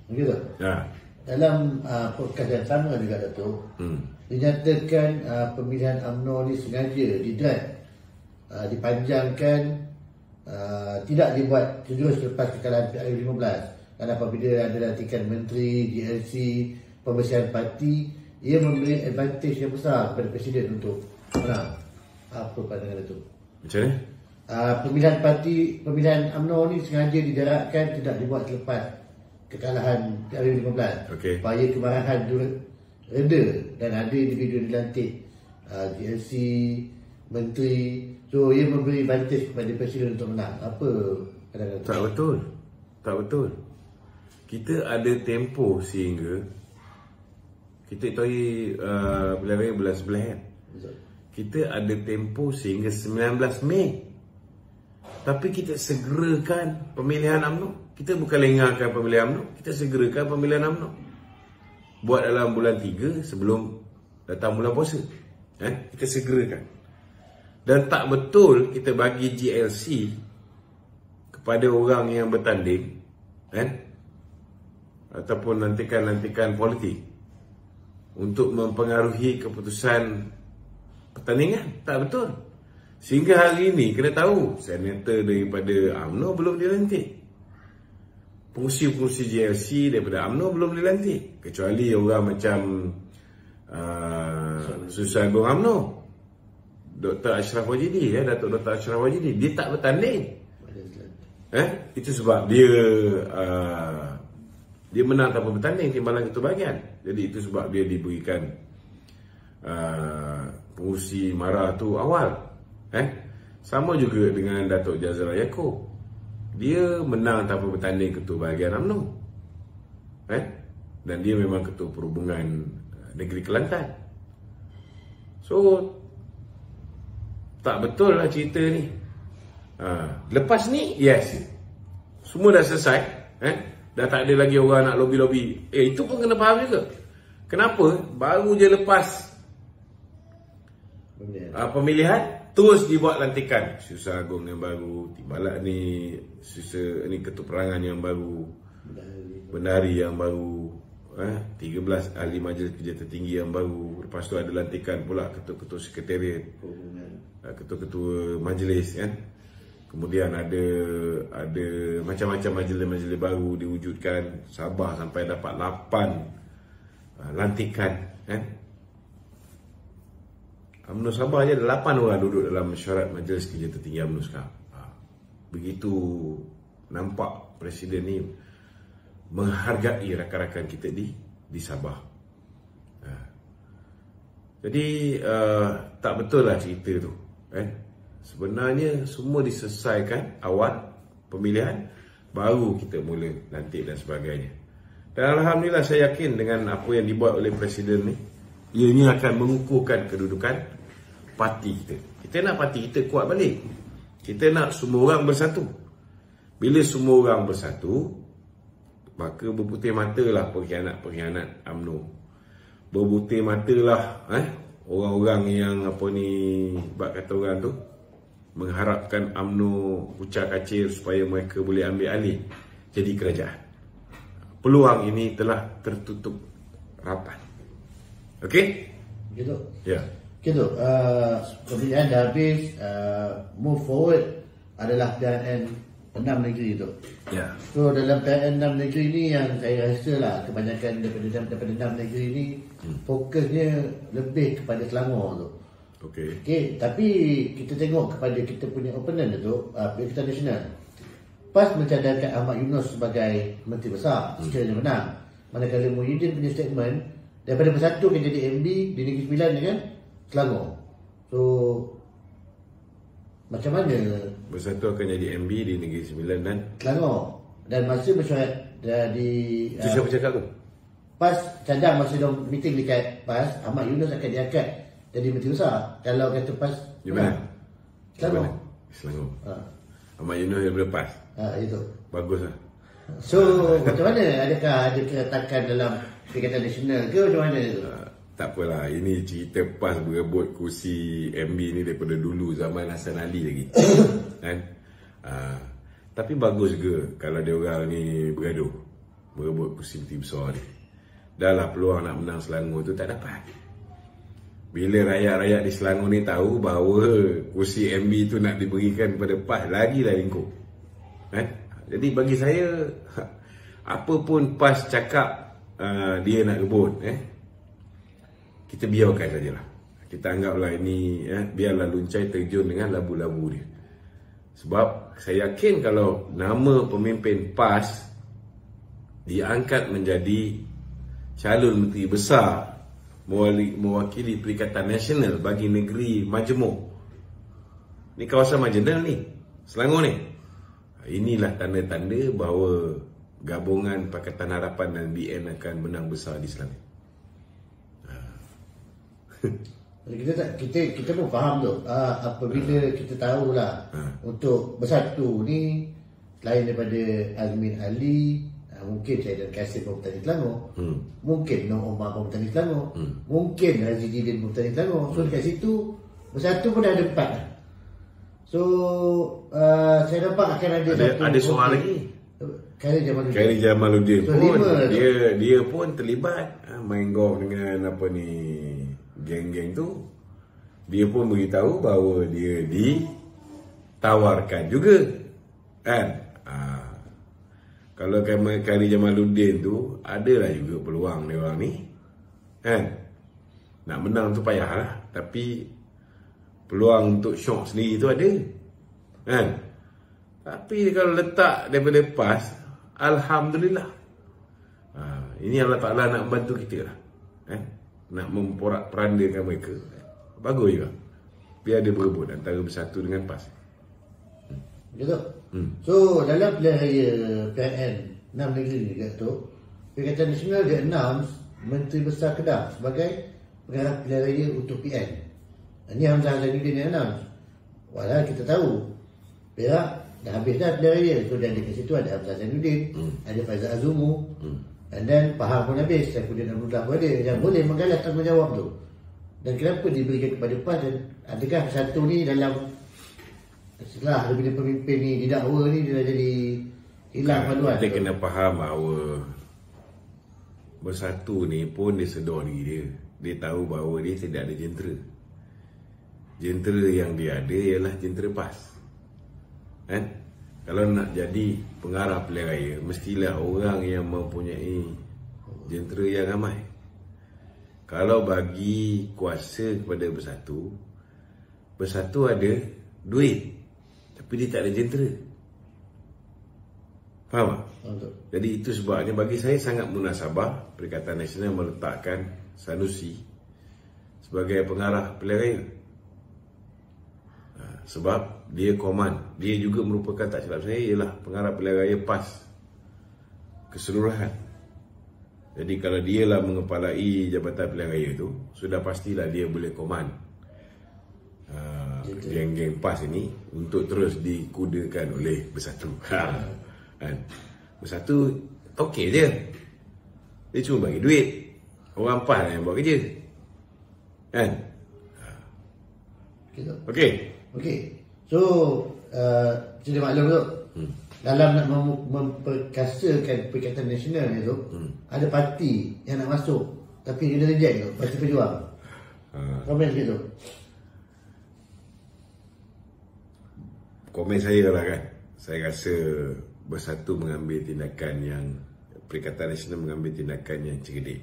Begitu. dalam podcast yang sama juga Datuk, dinyatakan pemilihan UMNO ni sengaja dipanjangkan, tidak dibuat terus selepas kekalahan PRU15. Dan apabila ada lantikan menteri, GLC, pembersihan parti, ia memberi advantage yang besar kepada Presiden untuk menang. Apa pandangan Datuk? Macam mana? Pemilihan UMNO ni sengaja dijarakkan, tidak dibuat selepas kekalahan PRU15, supaya kemarahan itu reda dan ada individu dilantik, GLC, menteri. So ia memberi advantage kepada Presiden untuk menang. Apa pandangan Datuk? Tak betul. Kita ada tempoh sehingga kita tahu bulan 11 kan? Kita ada tempoh sehingga 19 Mei. Tapi kita segerakan pemilihan UMNO. Kita bukan lengahkan pemilihan UMNO, kita segerakan pemilihan UMNO. Buat dalam bulan 3 sebelum datang bulan puasa. Kita segerakan. Dan tak betul kita bagi GLC kepada orang yang bertanding, ataupun nantikan politik untuk mempengaruhi keputusan pertandingan. Tak betul. Sehingga hari ini kena tahu senator daripada UMNO belum dilantik, pengurusi GLC daripada UMNO belum dilantik, kecuali orang macam Susah Agung UMNO, Dr. Ashraf Wajidi, Datuk Dr. Ashraf Wajidi, dia tak bertanding. Itu sebab dia menang tanpa bertanding timbalan ketua bahagian. Jadi itu sebab dia diberikan pengurusi MARA tu awal. Sama juga dengan Datuk Jazra Yaakob, dia menang tanpa bertanding ketua bahagian UMNO, dan dia memang ketua perhubungan negeri Kelantan. So tak betul lah cerita ni. Lepas ni, yes, semua dah selesai, dah tak ada lagi orang nak lobby-lobby. Itu pun kena faham juga. Kenapa baru je lepas pemilihan terus dibuat lantikan Susah Agung yang baru, timbalan ni ketua perangan yang baru, bendahari yang baru, 13 ahli majlis kerja tertinggi yang baru. Lepas tu ada lantikan pula ketua-ketua sekretariat, ketua-ketua majlis, kemudian ada macam-macam majlis-majlis baru diwujudkan. Sabah sampai dapat 8 lantikan, UMNO Sabah je ada 8 orang duduk dalam mesyuarat majlis kerja tertinggi UMNO sekarang. Begitu nampak Presiden ni menghargai rakan-rakan kita di Sabah. Jadi tak betul lah cerita tu. Sebenarnya semua diselesaikan awal pemilihan, baru kita mula lantik dan sebagainya. Dan Alhamdulillah saya yakin dengan apa yang dibuat oleh Presiden ni, ianya akan mengukuhkan kedudukan parti kita. Kita nak parti kita kuat balik. Kita nak semua orang bersatu. Bila semua orang bersatu, maka berputih matalah pengkhianat UMNO. Berputih matalah orang-orang yang bak kata orang tu, mengharapkan UMNO ucar kacir supaya mereka boleh ambil alih jadi kerajaan. Peluang ini telah tertutup rapat. Okey? Gitu. Ya. Gitu. Pemilihan dah habis. Move forward adalah PRN 6 negeri tu. Ya. So dalam PRN 6 negeri ni yang saya rasa lah kebanyakan daripada 6 negeri ni fokusnya lebih kepada Selangor tu. Okey, tapi kita tengok kepada kita punya opponent tu, Pakatan Nasional. PAS mencadangkan Ahmad Yunus sebagai Menteri Besar sekiranya menang. Manakala Muhyiddin punya statement daripada Bersatu akan jadi MB di Negeri Sembilan dengan Selangor. So macam mana Bersatu akan jadi MB di Negeri Sembilan dan Selangor? Dan masa mesyuarat di siapa cakap tu? PAS cadang masa dia meeting dekat PAS, Ahmad Yunus akan diangkat jadi Menteri Besar. Kalau kata PAS di mana? Selangor. Selangor. Ahmad Yunus daripada PAS. Itu. Baguslah. So macam mana? Adakah ada keretakan dalam Pakatan Nasional ke macam mana tu? Tak apalah, ini cerita PAS berebut kursi MB ni daripada dulu, zaman Hasan Ali lagi. Kan? Tapi bagus juga kalau dia orang ni bergaduh, berebut kursi Menteri Besar ni. dah lah peluang nak menang Selangor tu tak dapat. Bila rakyat-rakyat di Selangor ni tahu bahawa kursi MB tu nak diberikan kepada PAS, lagilah lingkup. Jadi bagi saya, apa pun PAS cakap dia nak rebut, kita biarkan sajalah. Kita anggaplah ini, biarlah Luncai terjun dengan labu-labu dia. Sebab saya yakin kalau nama pemimpin PAS diangkat menjadi calon menteri besar mewakili Perikatan Nasional bagi negeri majmuk, ni kawasan marginal ni, Selangor ni, inilah tanda-tanda bahawa gabungan Pakatan Harapan dan BN akan menang besar di Selangor. Kita pun faham tu, apabila kita tahulah untuk bersatu ni selain daripada Azmin Ali, mungkin Syaidan Kasim Pemutani Selangor, mungkin Nur Omar Pemutani Selangor, mungkin Razidin Pemutani Selangor. So dekat situ bersatu pun dah ada 4 lah. So saya nampak akan ada soal lagi. Khairi Jamaluddin so, pun dia pun terlibat main golf dengan apa ni, geng-geng tu. Dia pun beritahu bahawa dia ditawarkan juga, kan. Kalau Khairi Jamaluddin tu, adalah juga peluang dia orang ni, kan. Nak menang tu payahlah, tapi peluang untuk syok sendiri tu ada, kan. Tapi kalau letak daripada PAS, alhamdulillah, ini Allah Ta'ala nak membantu kita lah, kan. Nak memporak-perandakan mereka, bagus juga. Biar dia berebut antara bersatu dengan PAS. Betul. So dalam pilihan raya PNN 6 negeri ni tu, Perikatan Nasional dia announce Menteri Besar Kedah sebagai pengarah pilihan raya untuk PN. Ini Hamzah Zainuddin yang announce. Walau kita tahu Perak dah habis dah pilihan raya. So dan dekat situ ada Hamzah Zainuddin, ada Faizal Azumu, and then Pahang pun habis, Saifuddin Abdullah pun ada yang boleh menggalas tanggungjawab tu. Dan kenapa diberikan kepada PAS, dan adakah satu ni dalam setelah bila pemimpin ni didakwa ni dia dah jadi hilang haluan? Kita kena faham bahawa bersatu ni pun dia sedar diri dia. Dia tahu bahawa dia tidak ada jentera. Jentera yang dia ada ialah jentera PAS, kan? Kalau nak jadi pengarah pilihan raya, mestilah orang yang mempunyai jentera yang ramai. Kalau bagi kuasa kepada bersatu ada duit, tapi dia tak ada jentera. Faham tak? Jadi itu sebabnya bagi saya sangat munasabah Perikatan Nasional meletakkan Sanusi sebagai pengarah pilihan raya. Sebab dia koman, dia juga merupakan, tak silap saya, ialah pengarah pilihan raya PAS keseluruhan. Jadi kalau dia lah mengepalai jabatan pilihan raya tu, sudah pastilah dia boleh koman geng-geng PAS ini untuk terus dikudakan oleh bersatu. Kan? Bersatu okey je, dia cuma bagi duit, orang PAS yang buat kerja, kan? Okey. So sudah maklum tu, dalam nak memperkasakan Perikatan Nasional ni tu, ada parti yang nak masuk tapi dia reject tu, Parti Pejuang. Komen sikit tu. Komen saya lah, kan. Saya rasa bersatu mengambil tindakan yang, Perikatan Nasional mengambil tindakan yang cerdik.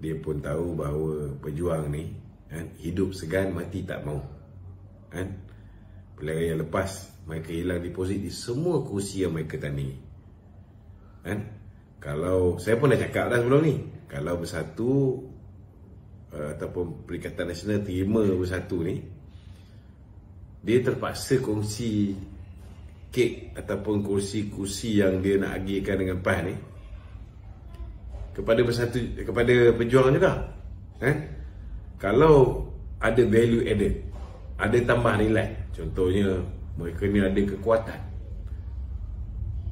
Dia pun tahu bahawa pejuang ni, kan, hidup segan mati tak mau, kan. Pilihan raya lepas mereka hilang deposit di semua kursi yang mereka tandingi, kan. Kalau saya pun dah cakap dah sebelum ni, kalau bersatu ataupun Perikatan Nasional terima bersatu ni, dia terpaksa kongsi kek ataupun kursi-kursi yang dia nak agihkan dengan PAS ni kepada bersatu, kepada pejuang juga, kan. Kalau ada value added, ada tambah nilai, contohnya mereka ni ada kekuatan,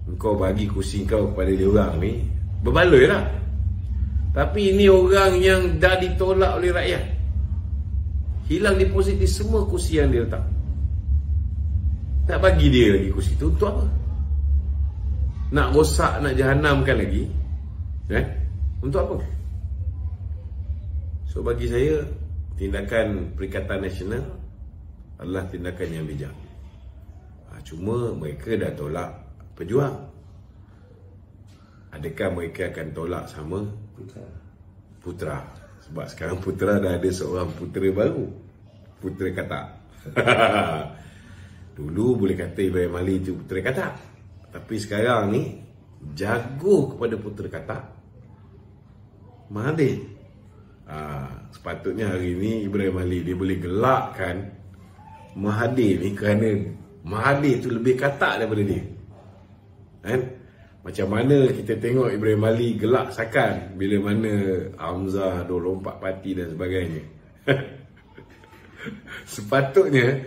engkau bagi kursi kau kepada dia orang ni, berbaloi lah. Tapi ini orang yang dah ditolak oleh rakyat, hilang deposit di semua kursi yang dia letak, nak bagi dia lagi kursi tu untuk apa? Nak rosak, nak jahanamkan lagi, Untuk apa? So bagi saya, tindakan Perikatan Nasional adalah tindakan yang bijak. Cuma mereka dah tolak pejuang. Adakah mereka akan tolak sama Putra? Sebab sekarang Putra dah ada seorang putera baru, Putera Katak. Dulu boleh kata Ibrahim Ali itu Putera Katak, tapi sekarang ni jago kepada Putera Katak, Mahathir. Sepatutnya hari ni Ibrahim Ali dia boleh gelakkan Mahathir ni, kerana Mahathir tu lebih katak daripada dia, kan? Macam mana kita tengok Ibrahim Ali gelak sakan bila mana Hamzah lompat parti dan sebagainya. Sepatutnya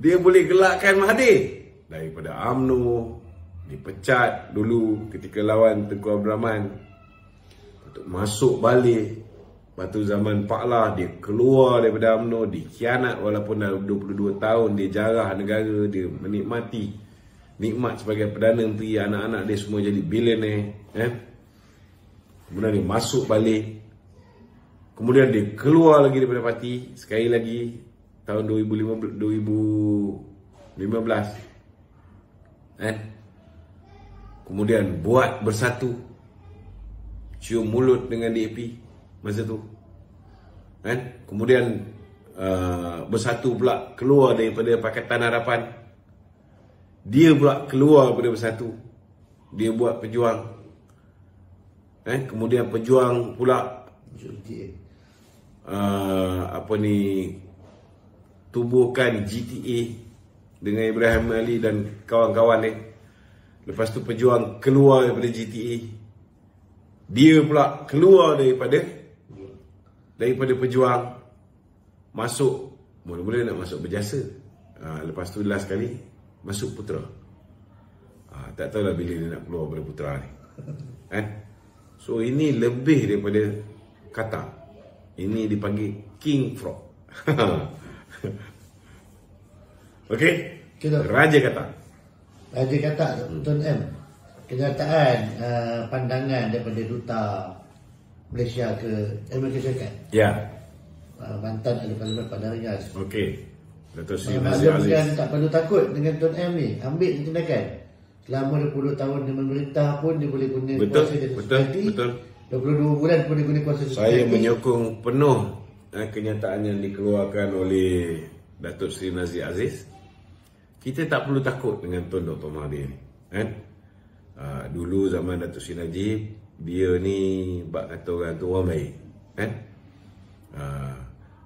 dia boleh gelakkan Mahathir daripada UMNO, dipecat dulu ketika lawan Tengku Abdul Rahman, untuk masuk balik. Lepas tu zaman Pak Lah dia keluar daripada UMNO, dikhianat walaupun dah 22 tahun dia jarah negara, dia menikmati nikmat sebagai Perdana Menteri, anak-anak dia semua jadi billionaire, Kemudian dia masuk balik, kemudian dia keluar lagi daripada parti sekali lagi tahun 2015, kemudian buat bersatu, cium mulut dengan DAP masa tu, kemudian bersatu pula keluar daripada Pakatan Harapan. Dia pula keluar daripada bersatu, dia buat pejuang, kemudian pejuang pula tubuhkan GTA dengan Ibrahim Ali dan kawan-kawan ni. Lepas tu pejuang keluar daripada GTA, dia pula keluar daripada pejuang, masuk mula-mula nak masuk berjasa, lepas tu last sekali masuk Putra. Tak tahulah bila dia nak keluar daripada Putra ni, So ini lebih daripada kata, ini dipanggil King Frog. Okey, Raja Katak. Raja Katak Tun M, kenyataan pandangan daripada Duta Malaysia ke Amerika Syarikat. Ya. Mantan Ahli Parlimen Padang Rias. Okey, Dato' Seri Nazir Aziz. Bukan tak perlu takut dengan Tun M ni. Ambil tindakan. Selama 20 tahun dia memerintah pun dia boleh guna kuasa dia seperti. Betul. 22 bulan pun dia guna kuasa seperti. Saya menyokong penuh kenyataan yang dikeluarkan oleh Dato' Seri Nazir Aziz. Kita tak perlu takut dengan Tun Dr. Mahathir ni, dulu zaman Dato' Seri Najib, dia ni bak kata orang tu orang baik,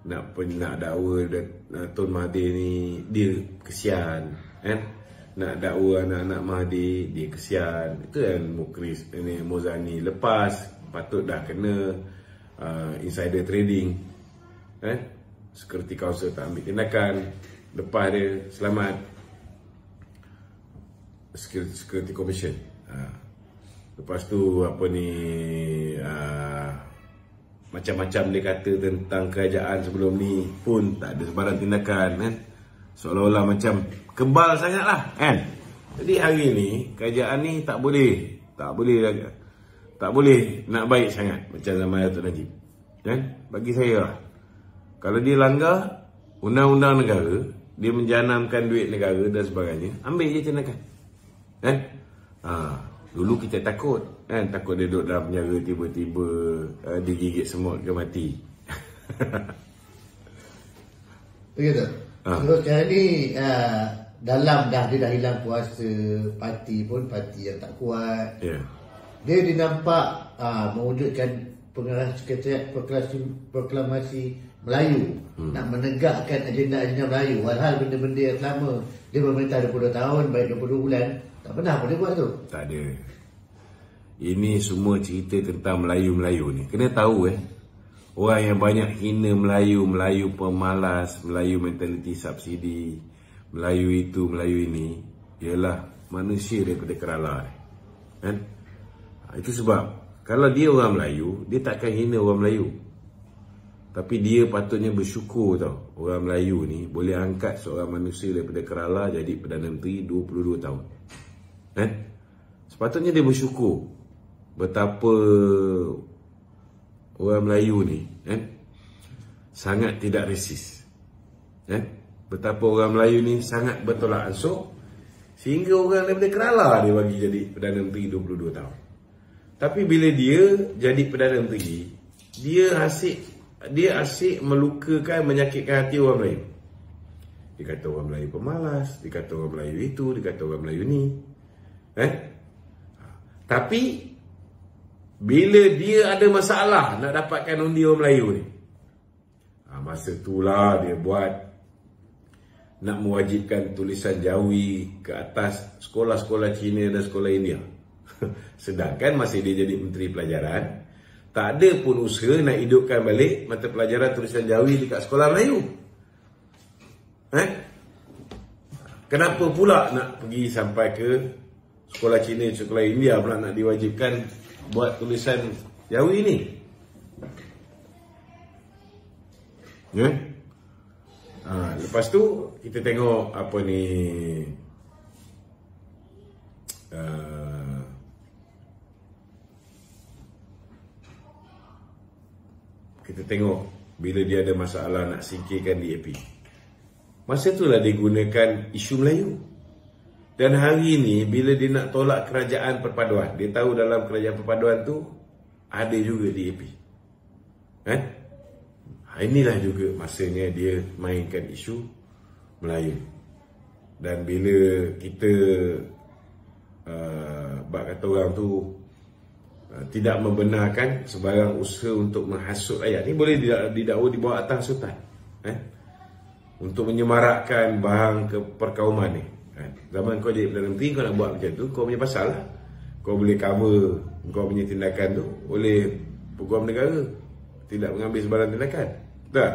nak dakwa Tun Mahathir ni dia kesian, nak dakwa anak-anak Mahathir dia kesian. Itu kan Mukris ini Mozani lepas patut dah kena insider trading, Security Council tak ambil tindakan, lepas dia selamat Security Commission. Lepas tu macam-macam dia kata tentang kerajaan sebelum ni pun tak ada sebarang tindakan, seolah-olah macam kebal sangatlah, Jadi hari ni kerajaan ni tak boleh nak baik sangat macam zaman Datuk Najib, Bagi saya lah, kalau dia langgar undang-undang negara, dia menjanamkan duit negara dan sebagainya, ambil je tindakan, Dulu kita takut, takut dia duduk dalam penjara tiba-tiba digigit semut ke mati. Begitu. Terus sekarang ni dalam dia dah hilang kuasa parti pun, parti yang tak kuat. Dia dinampak mewujudkan pengarah sekretariat proklamasi Melayu, nak menegakkan agenda-agenda Melayu, walhal benda-benda yang selama dia memerintah 20 tahun, baik 22 bulan, tak pernah pun dia buat tu. Tak ada. Ini semua cerita tentang Melayu-Melayu ni. Kena tahu orang yang banyak hina Melayu, Melayu pemalas, Melayu mentaliti subsidi, Melayu itu, Melayu ini, ialah manusia daripada Kerala, Itu sebab kalau dia orang Melayu, dia takkan hina orang Melayu. Tapi dia patutnya bersyukur tau, orang Melayu ni boleh angkat seorang manusia daripada Kerala jadi Perdana Menteri 22 tahun. Sepatutnya dia bersyukur betapa orang Melayu ni sangat tidak resis. Betapa orang Melayu ni sangat bertolak ansur, sehingga orang daripada Kerala dia bagi jadi Perdana Menteri 22 tahun. Tapi bila dia jadi Perdana Menteri, dia asyik melukakan, menyakitkan hati orang Melayu. Dia kata orang Melayu pemalas, dia kata orang Melayu itu, dia kata orang Melayu ni. Tapi bila dia ada masalah nak dapatkan undi orang Melayu ni, masa itulah dia buat nak mewajibkan tulisan Jawi ke atas sekolah-sekolah Cina dan sekolah India. Sedangkan masih dia jadi Menteri Pelajaran, tak ada pun usaha nak hidupkan balik mata pelajaran tulisan Jawi dekat sekolah Melayu. Kenapa pula nak pergi sampai ke sekolah Cina, sekolah India pula nak diwajibkan buat tulisan Jawi ni? Lepas tu kita tengok apa ni, kita tengok bila dia ada masalah nak singkirkan DAP, masa itulah dia gunakan isu Melayu. Dan hari ni bila dia nak tolak kerajaan perpaduan, dia tahu dalam kerajaan perpaduan tu ada juga DAP. Inilah juga masanya dia mainkan isu Melayu. Dan bila kita kata orang tu tidak membenarkan sebarang usaha untuk menghasut rakyat, ni boleh didakwa di bawah atas hasutan, untuk menyemarakkan bahang perkauman ni. Zaman kau jadi Perdana Menteri, kau nak buat macam tu, kau punya pasal lah. Kau boleh cover kau punya tindakan tu oleh Peguam Negara, tidak mengambil sebarang tindakan. Tak.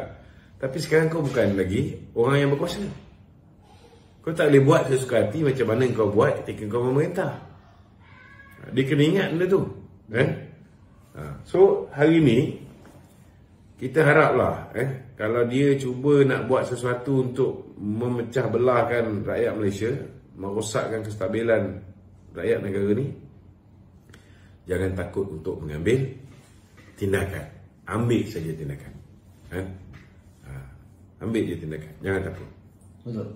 Tapi sekarang kau bukan lagi orang yang berkuasa. Kau tak boleh buat sesuka hati macam mana kau buat ketika kau memerintah. Dia kena ingat benda tu, So hari ni kita haraplah kalau dia cuba nak buat sesuatu untuk memecah belahkan rakyat Malaysia, merosakkan kestabilan rakyat negara ni, jangan takut untuk mengambil tindakan. Ambil saja tindakan. Ambil je tindakan, jangan takut. Betul.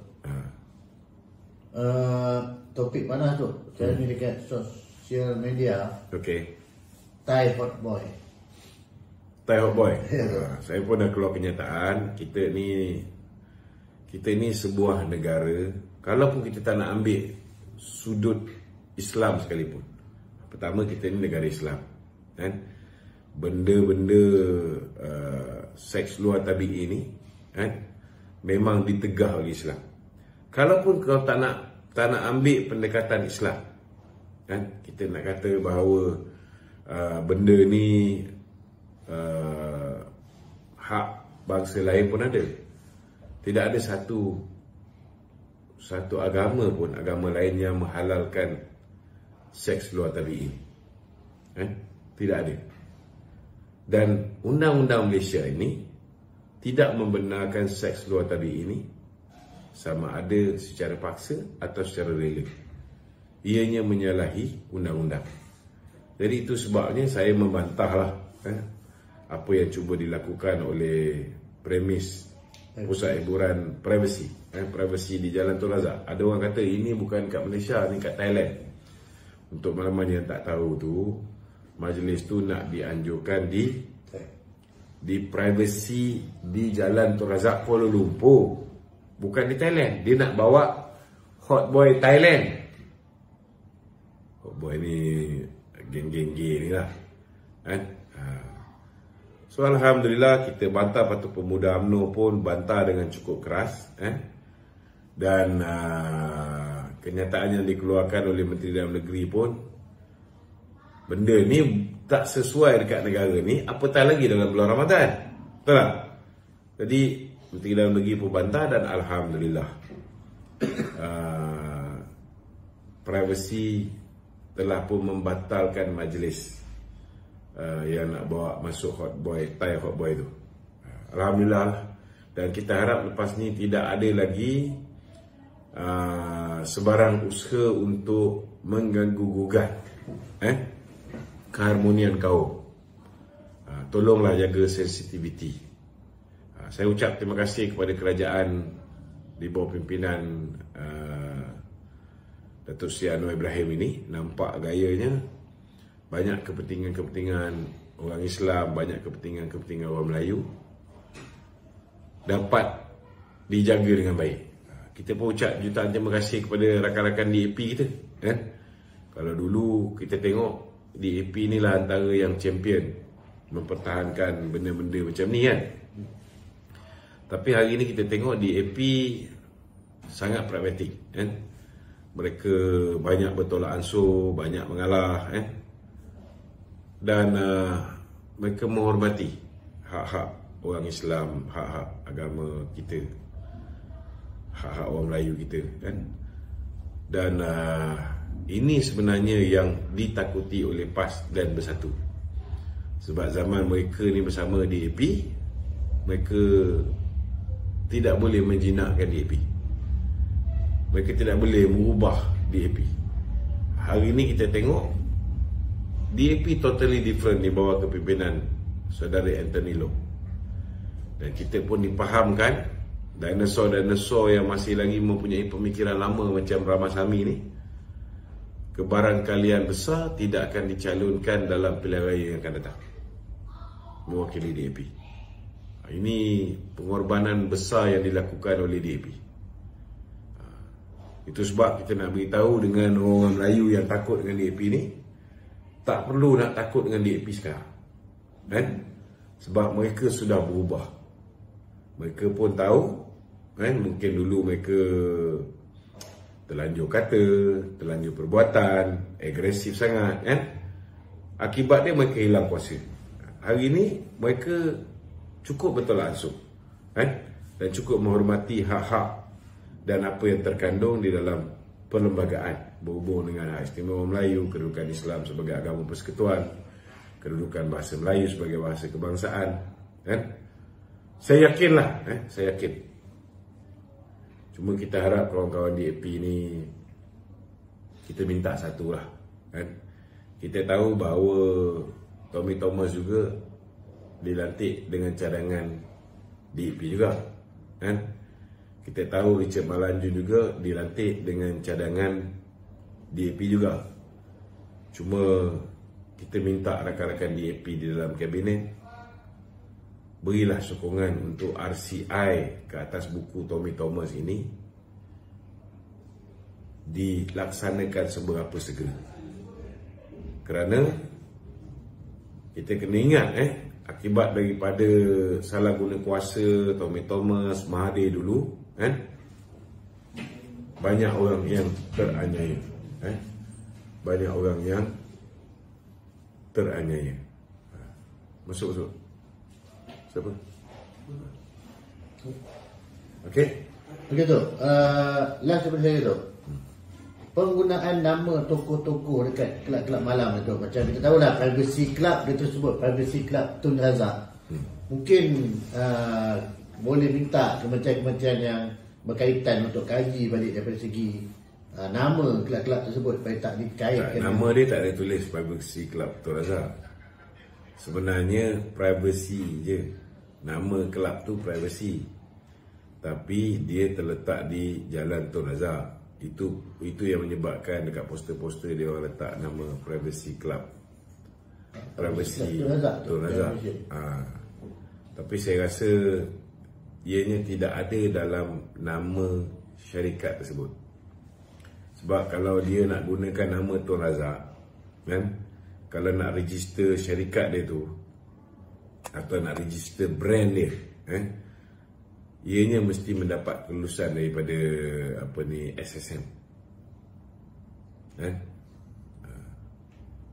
Topik panas tu sekarang ni dekat sosial media. Okey. Thai hot boy. Thai hot boy. Saya pun dah keluar kenyataan, kita ni sebuah negara, kalaupun kita tak nak ambil sudut Islam sekalipun. Pertama, kita ni negara Islam, benda-benda seks luar tabi'i ni memang ditegah oleh Islam. Kalaupun kau tak nak ambil pendekatan Islam, kita nak kata bahawa benda ni hak bangsa lain pun ada. Tidak ada satu agama pun, agama lain yang menghalalkan seks luar tabi'i. Tidak ada. Dan undang-undang Malaysia ini tidak membenarkan seks luar tabi'i ini, sama ada secara paksa atau secara rela. Ianya menyalahi undang-undang. Jadi itu sebabnya saya membantahlah apa yang cuba dilakukan oleh premis pusat hiburan privacy di Jalan Tun Razak. Ada orang kata ini bukan kat Malaysia, ni kat Thailand. Untuk makluman yang tak tahu tu, majlis tu nak dianjurkan di privacy di Jalan Tun Razak Kuala Lumpur, bukan di Thailand. Dia nak bawa hot boy Thailand. Hot boy ni geng-geng ni lah, So alhamdulillah kita bantah, Patut Pemuda UMNO pun bantah dengan cukup keras, dan kenyataan yang dikeluarkan oleh Menteri Dalam Negeri pun, benda ni tak sesuai dekat negara ni, apatah lagi dalam bulan Ramadan. Betul tak? Jadi Menteri Dalam Negeri pun bantah, dan alhamdulillah privacy telah pun membatalkan majlis yang nak bawa masuk hot boy, Thai hot boy tu. Alhamdulillah. Dan kita harap lepas ni tidak ada lagi sebarang usaha untuk mengganggu gugat keharmonian kaum. tolonglah jaga sensitiviti. Saya ucap terima kasih kepada kerajaan di bawah pimpinan Datuk Seri Anwar Ibrahim ini. Nampak gayanya banyak kepentingan-kepentingan orang Islam, banyak kepentingan-kepentingan orang Melayu dapat dijaga dengan baik. Kita pun ucap jutaan terima kasih kepada rakan-rakan DAP kita, kan? Kalau dulu kita tengok DAP inilah antara yang champion mempertahankan benda-benda macam ni, kan? Tapi hari ini kita tengok DAP sangat pragmatik, kan? Mereka banyak bertolak ansur, banyak mengalah, kan? Dan mereka menghormati hak-hak orang Islam, hak-hak agama kita, hak-hak orang Melayu kita, kan? Dan ini sebenarnya yang ditakuti oleh PAS dan Bersatu. Sebab zaman mereka ni bersama DAP, mereka tidak boleh menjinakkan DAP. Mereka tidak boleh mengubah DAP. Hari ini kita tengok DAP totally different di bawah kepimpinan Saudara Anthony Loh. Dan kita pun dipahamkan dinosaur-dinosaur yang masih lagi mempunyai pemikiran lama macam Ramasamy ni, kebarangkalian besar tidak akan dicalonkan dalam pilihan raya yang akan datang mewakili DAP. Ini pengorbanan besar yang dilakukan oleh DAP. Itu sebab kita nak beritahu dengan orang Melayu yang takut dengan DAP ni, tak perlu nak takut dengan DAP sekarang, kan? Sebab mereka sudah berubah. Mereka pun tahu, kan? Mungkin dulu mereka terlanjur kata, terlanjur perbuatan, agresif sangat, kan? Akibat dia mereka hilang kuasa. Hari ini mereka cukup bertolak ansur, kan? Dan cukup menghormati hak-hak dan apa yang terkandung di dalam perlembagaan berhubung dengan hak istimewa Melayu, kedudukan Islam sebagai agama persekutuan, kedudukan bahasa Melayu sebagai bahasa kebangsaan, kan? Saya yakinlah, saya yakin. Cuma kita harap kawan-kawan DAP ni, kita minta satu lah, kan? Kita tahu bahawa Tommy Thomas juga dilantik dengan cadangan DAP juga, kan? Kita tahu Richard Malanjun juga dilantik dengan cadangan DAP juga. Cuma kita minta rakan-rakan DAP di dalam kabinet berilah sokongan untuk RCI ke atas buku Tommy Thomas ini dilaksanakan seberapa segera. Kerana kita kena ingat akibat daripada salah guna kuasa Tommy Thomas, Mahathir dulu, kan? Banyak orang yang teraniaya, banyak orang yang teraniaya. Masuk. Siapa? Okey. Okey tu. Last daripada saya tu. Penggunaan nama tokoh-tokoh dekat kelab-kelab malam tu, macam kita tahulah Privacy Club, dia tu sebut Privacy Club Tun Razak. Mungkin boleh minta kementerian-kementerian yang berkaitan untuk kaji balik daripada segi nama kelab-kelab tersebut supaya tak dikaitkan. Nama dia tak ada tulis Privacy Club Tun Razak. Sebenarnya privacy je. Nama kelab tu privacy. Tapi dia terletak di Jalan Tun Razak. Itu yang menyebabkan dekat poster-poster dia orang letak nama Privacy Club. Privacy Tun Razak. Tapi saya rasa ianya tidak ada dalam nama syarikat tersebut. Sebab kalau dia nak gunakan nama Tun Razak, kan, kalau nak register syarikat dia tu atau nak register brand dia, ianya mesti mendapat kelulusan daripada SSM.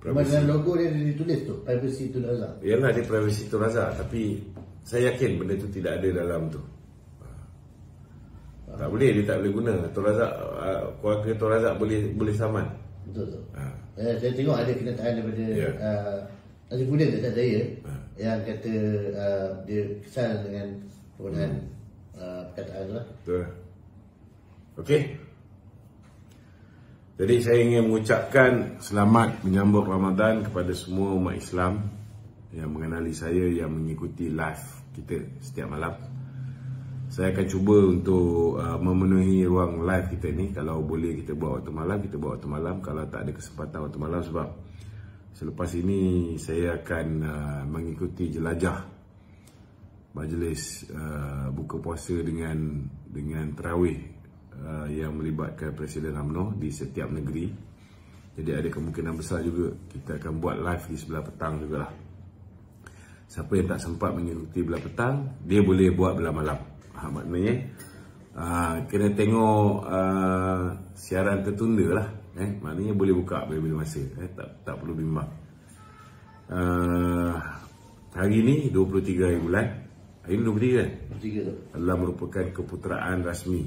Dalam logo dia ditulis tu Privacy Tun Razak. Yalah, dia Privacy Tun Razak, tapi saya yakin benda tu tidak ada dalam tu. Tak boleh, dia tak boleh guna. Tun Razak, keluarga Tun Razak boleh saman. Betul. Saya tengok ada kenyataan daripada Nazifudin tak saya yang kata dia kesal dengan penggunaan perkataan tu lah. Betul. Okey. Jadi saya ingin mengucapkan selamat menyambut Ramadan kepada semua umat Islam, yang mengenali saya, yang mengikuti live kita setiap malam. Saya akan cuba untuk memenuhi ruang live kita ni. Kalau boleh kita buat waktu malam, kita buat waktu malam. Kalau tak ada kesempatan waktu malam, sebab selepas ini saya akan mengikuti jelajah majlis buka puasa dengan tarawih yang melibatkan Presiden UMNO di setiap negeri. Jadi ada kemungkinan besar juga kita akan buat live di sebelah petang jugalah. Siapa yang tak sempat mengikuti belah petang, dia boleh buat belah malam. Maknanya kena tengok siaran tertunda lah. Maknanya boleh buka bila-bila masa. Tak perlu bimbang. Hari ni 23 hari bulan. Hari ni 23 kan? 23 tu. Adalah merupakan keputeraan rasmi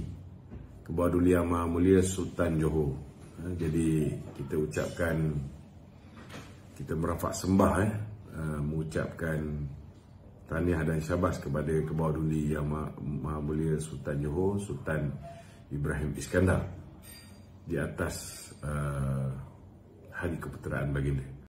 Kebawah Duli Yang Maha Mulia Sultan Johor. Jadi kita ucapkan, kita merafak sembah mengucapkan tahniah dan syabas kepada Kebawah Duli Yang Maha Mulia Sultan Johor, Sultan Ibrahim Iskandar, di atas hari keputeraan baginda.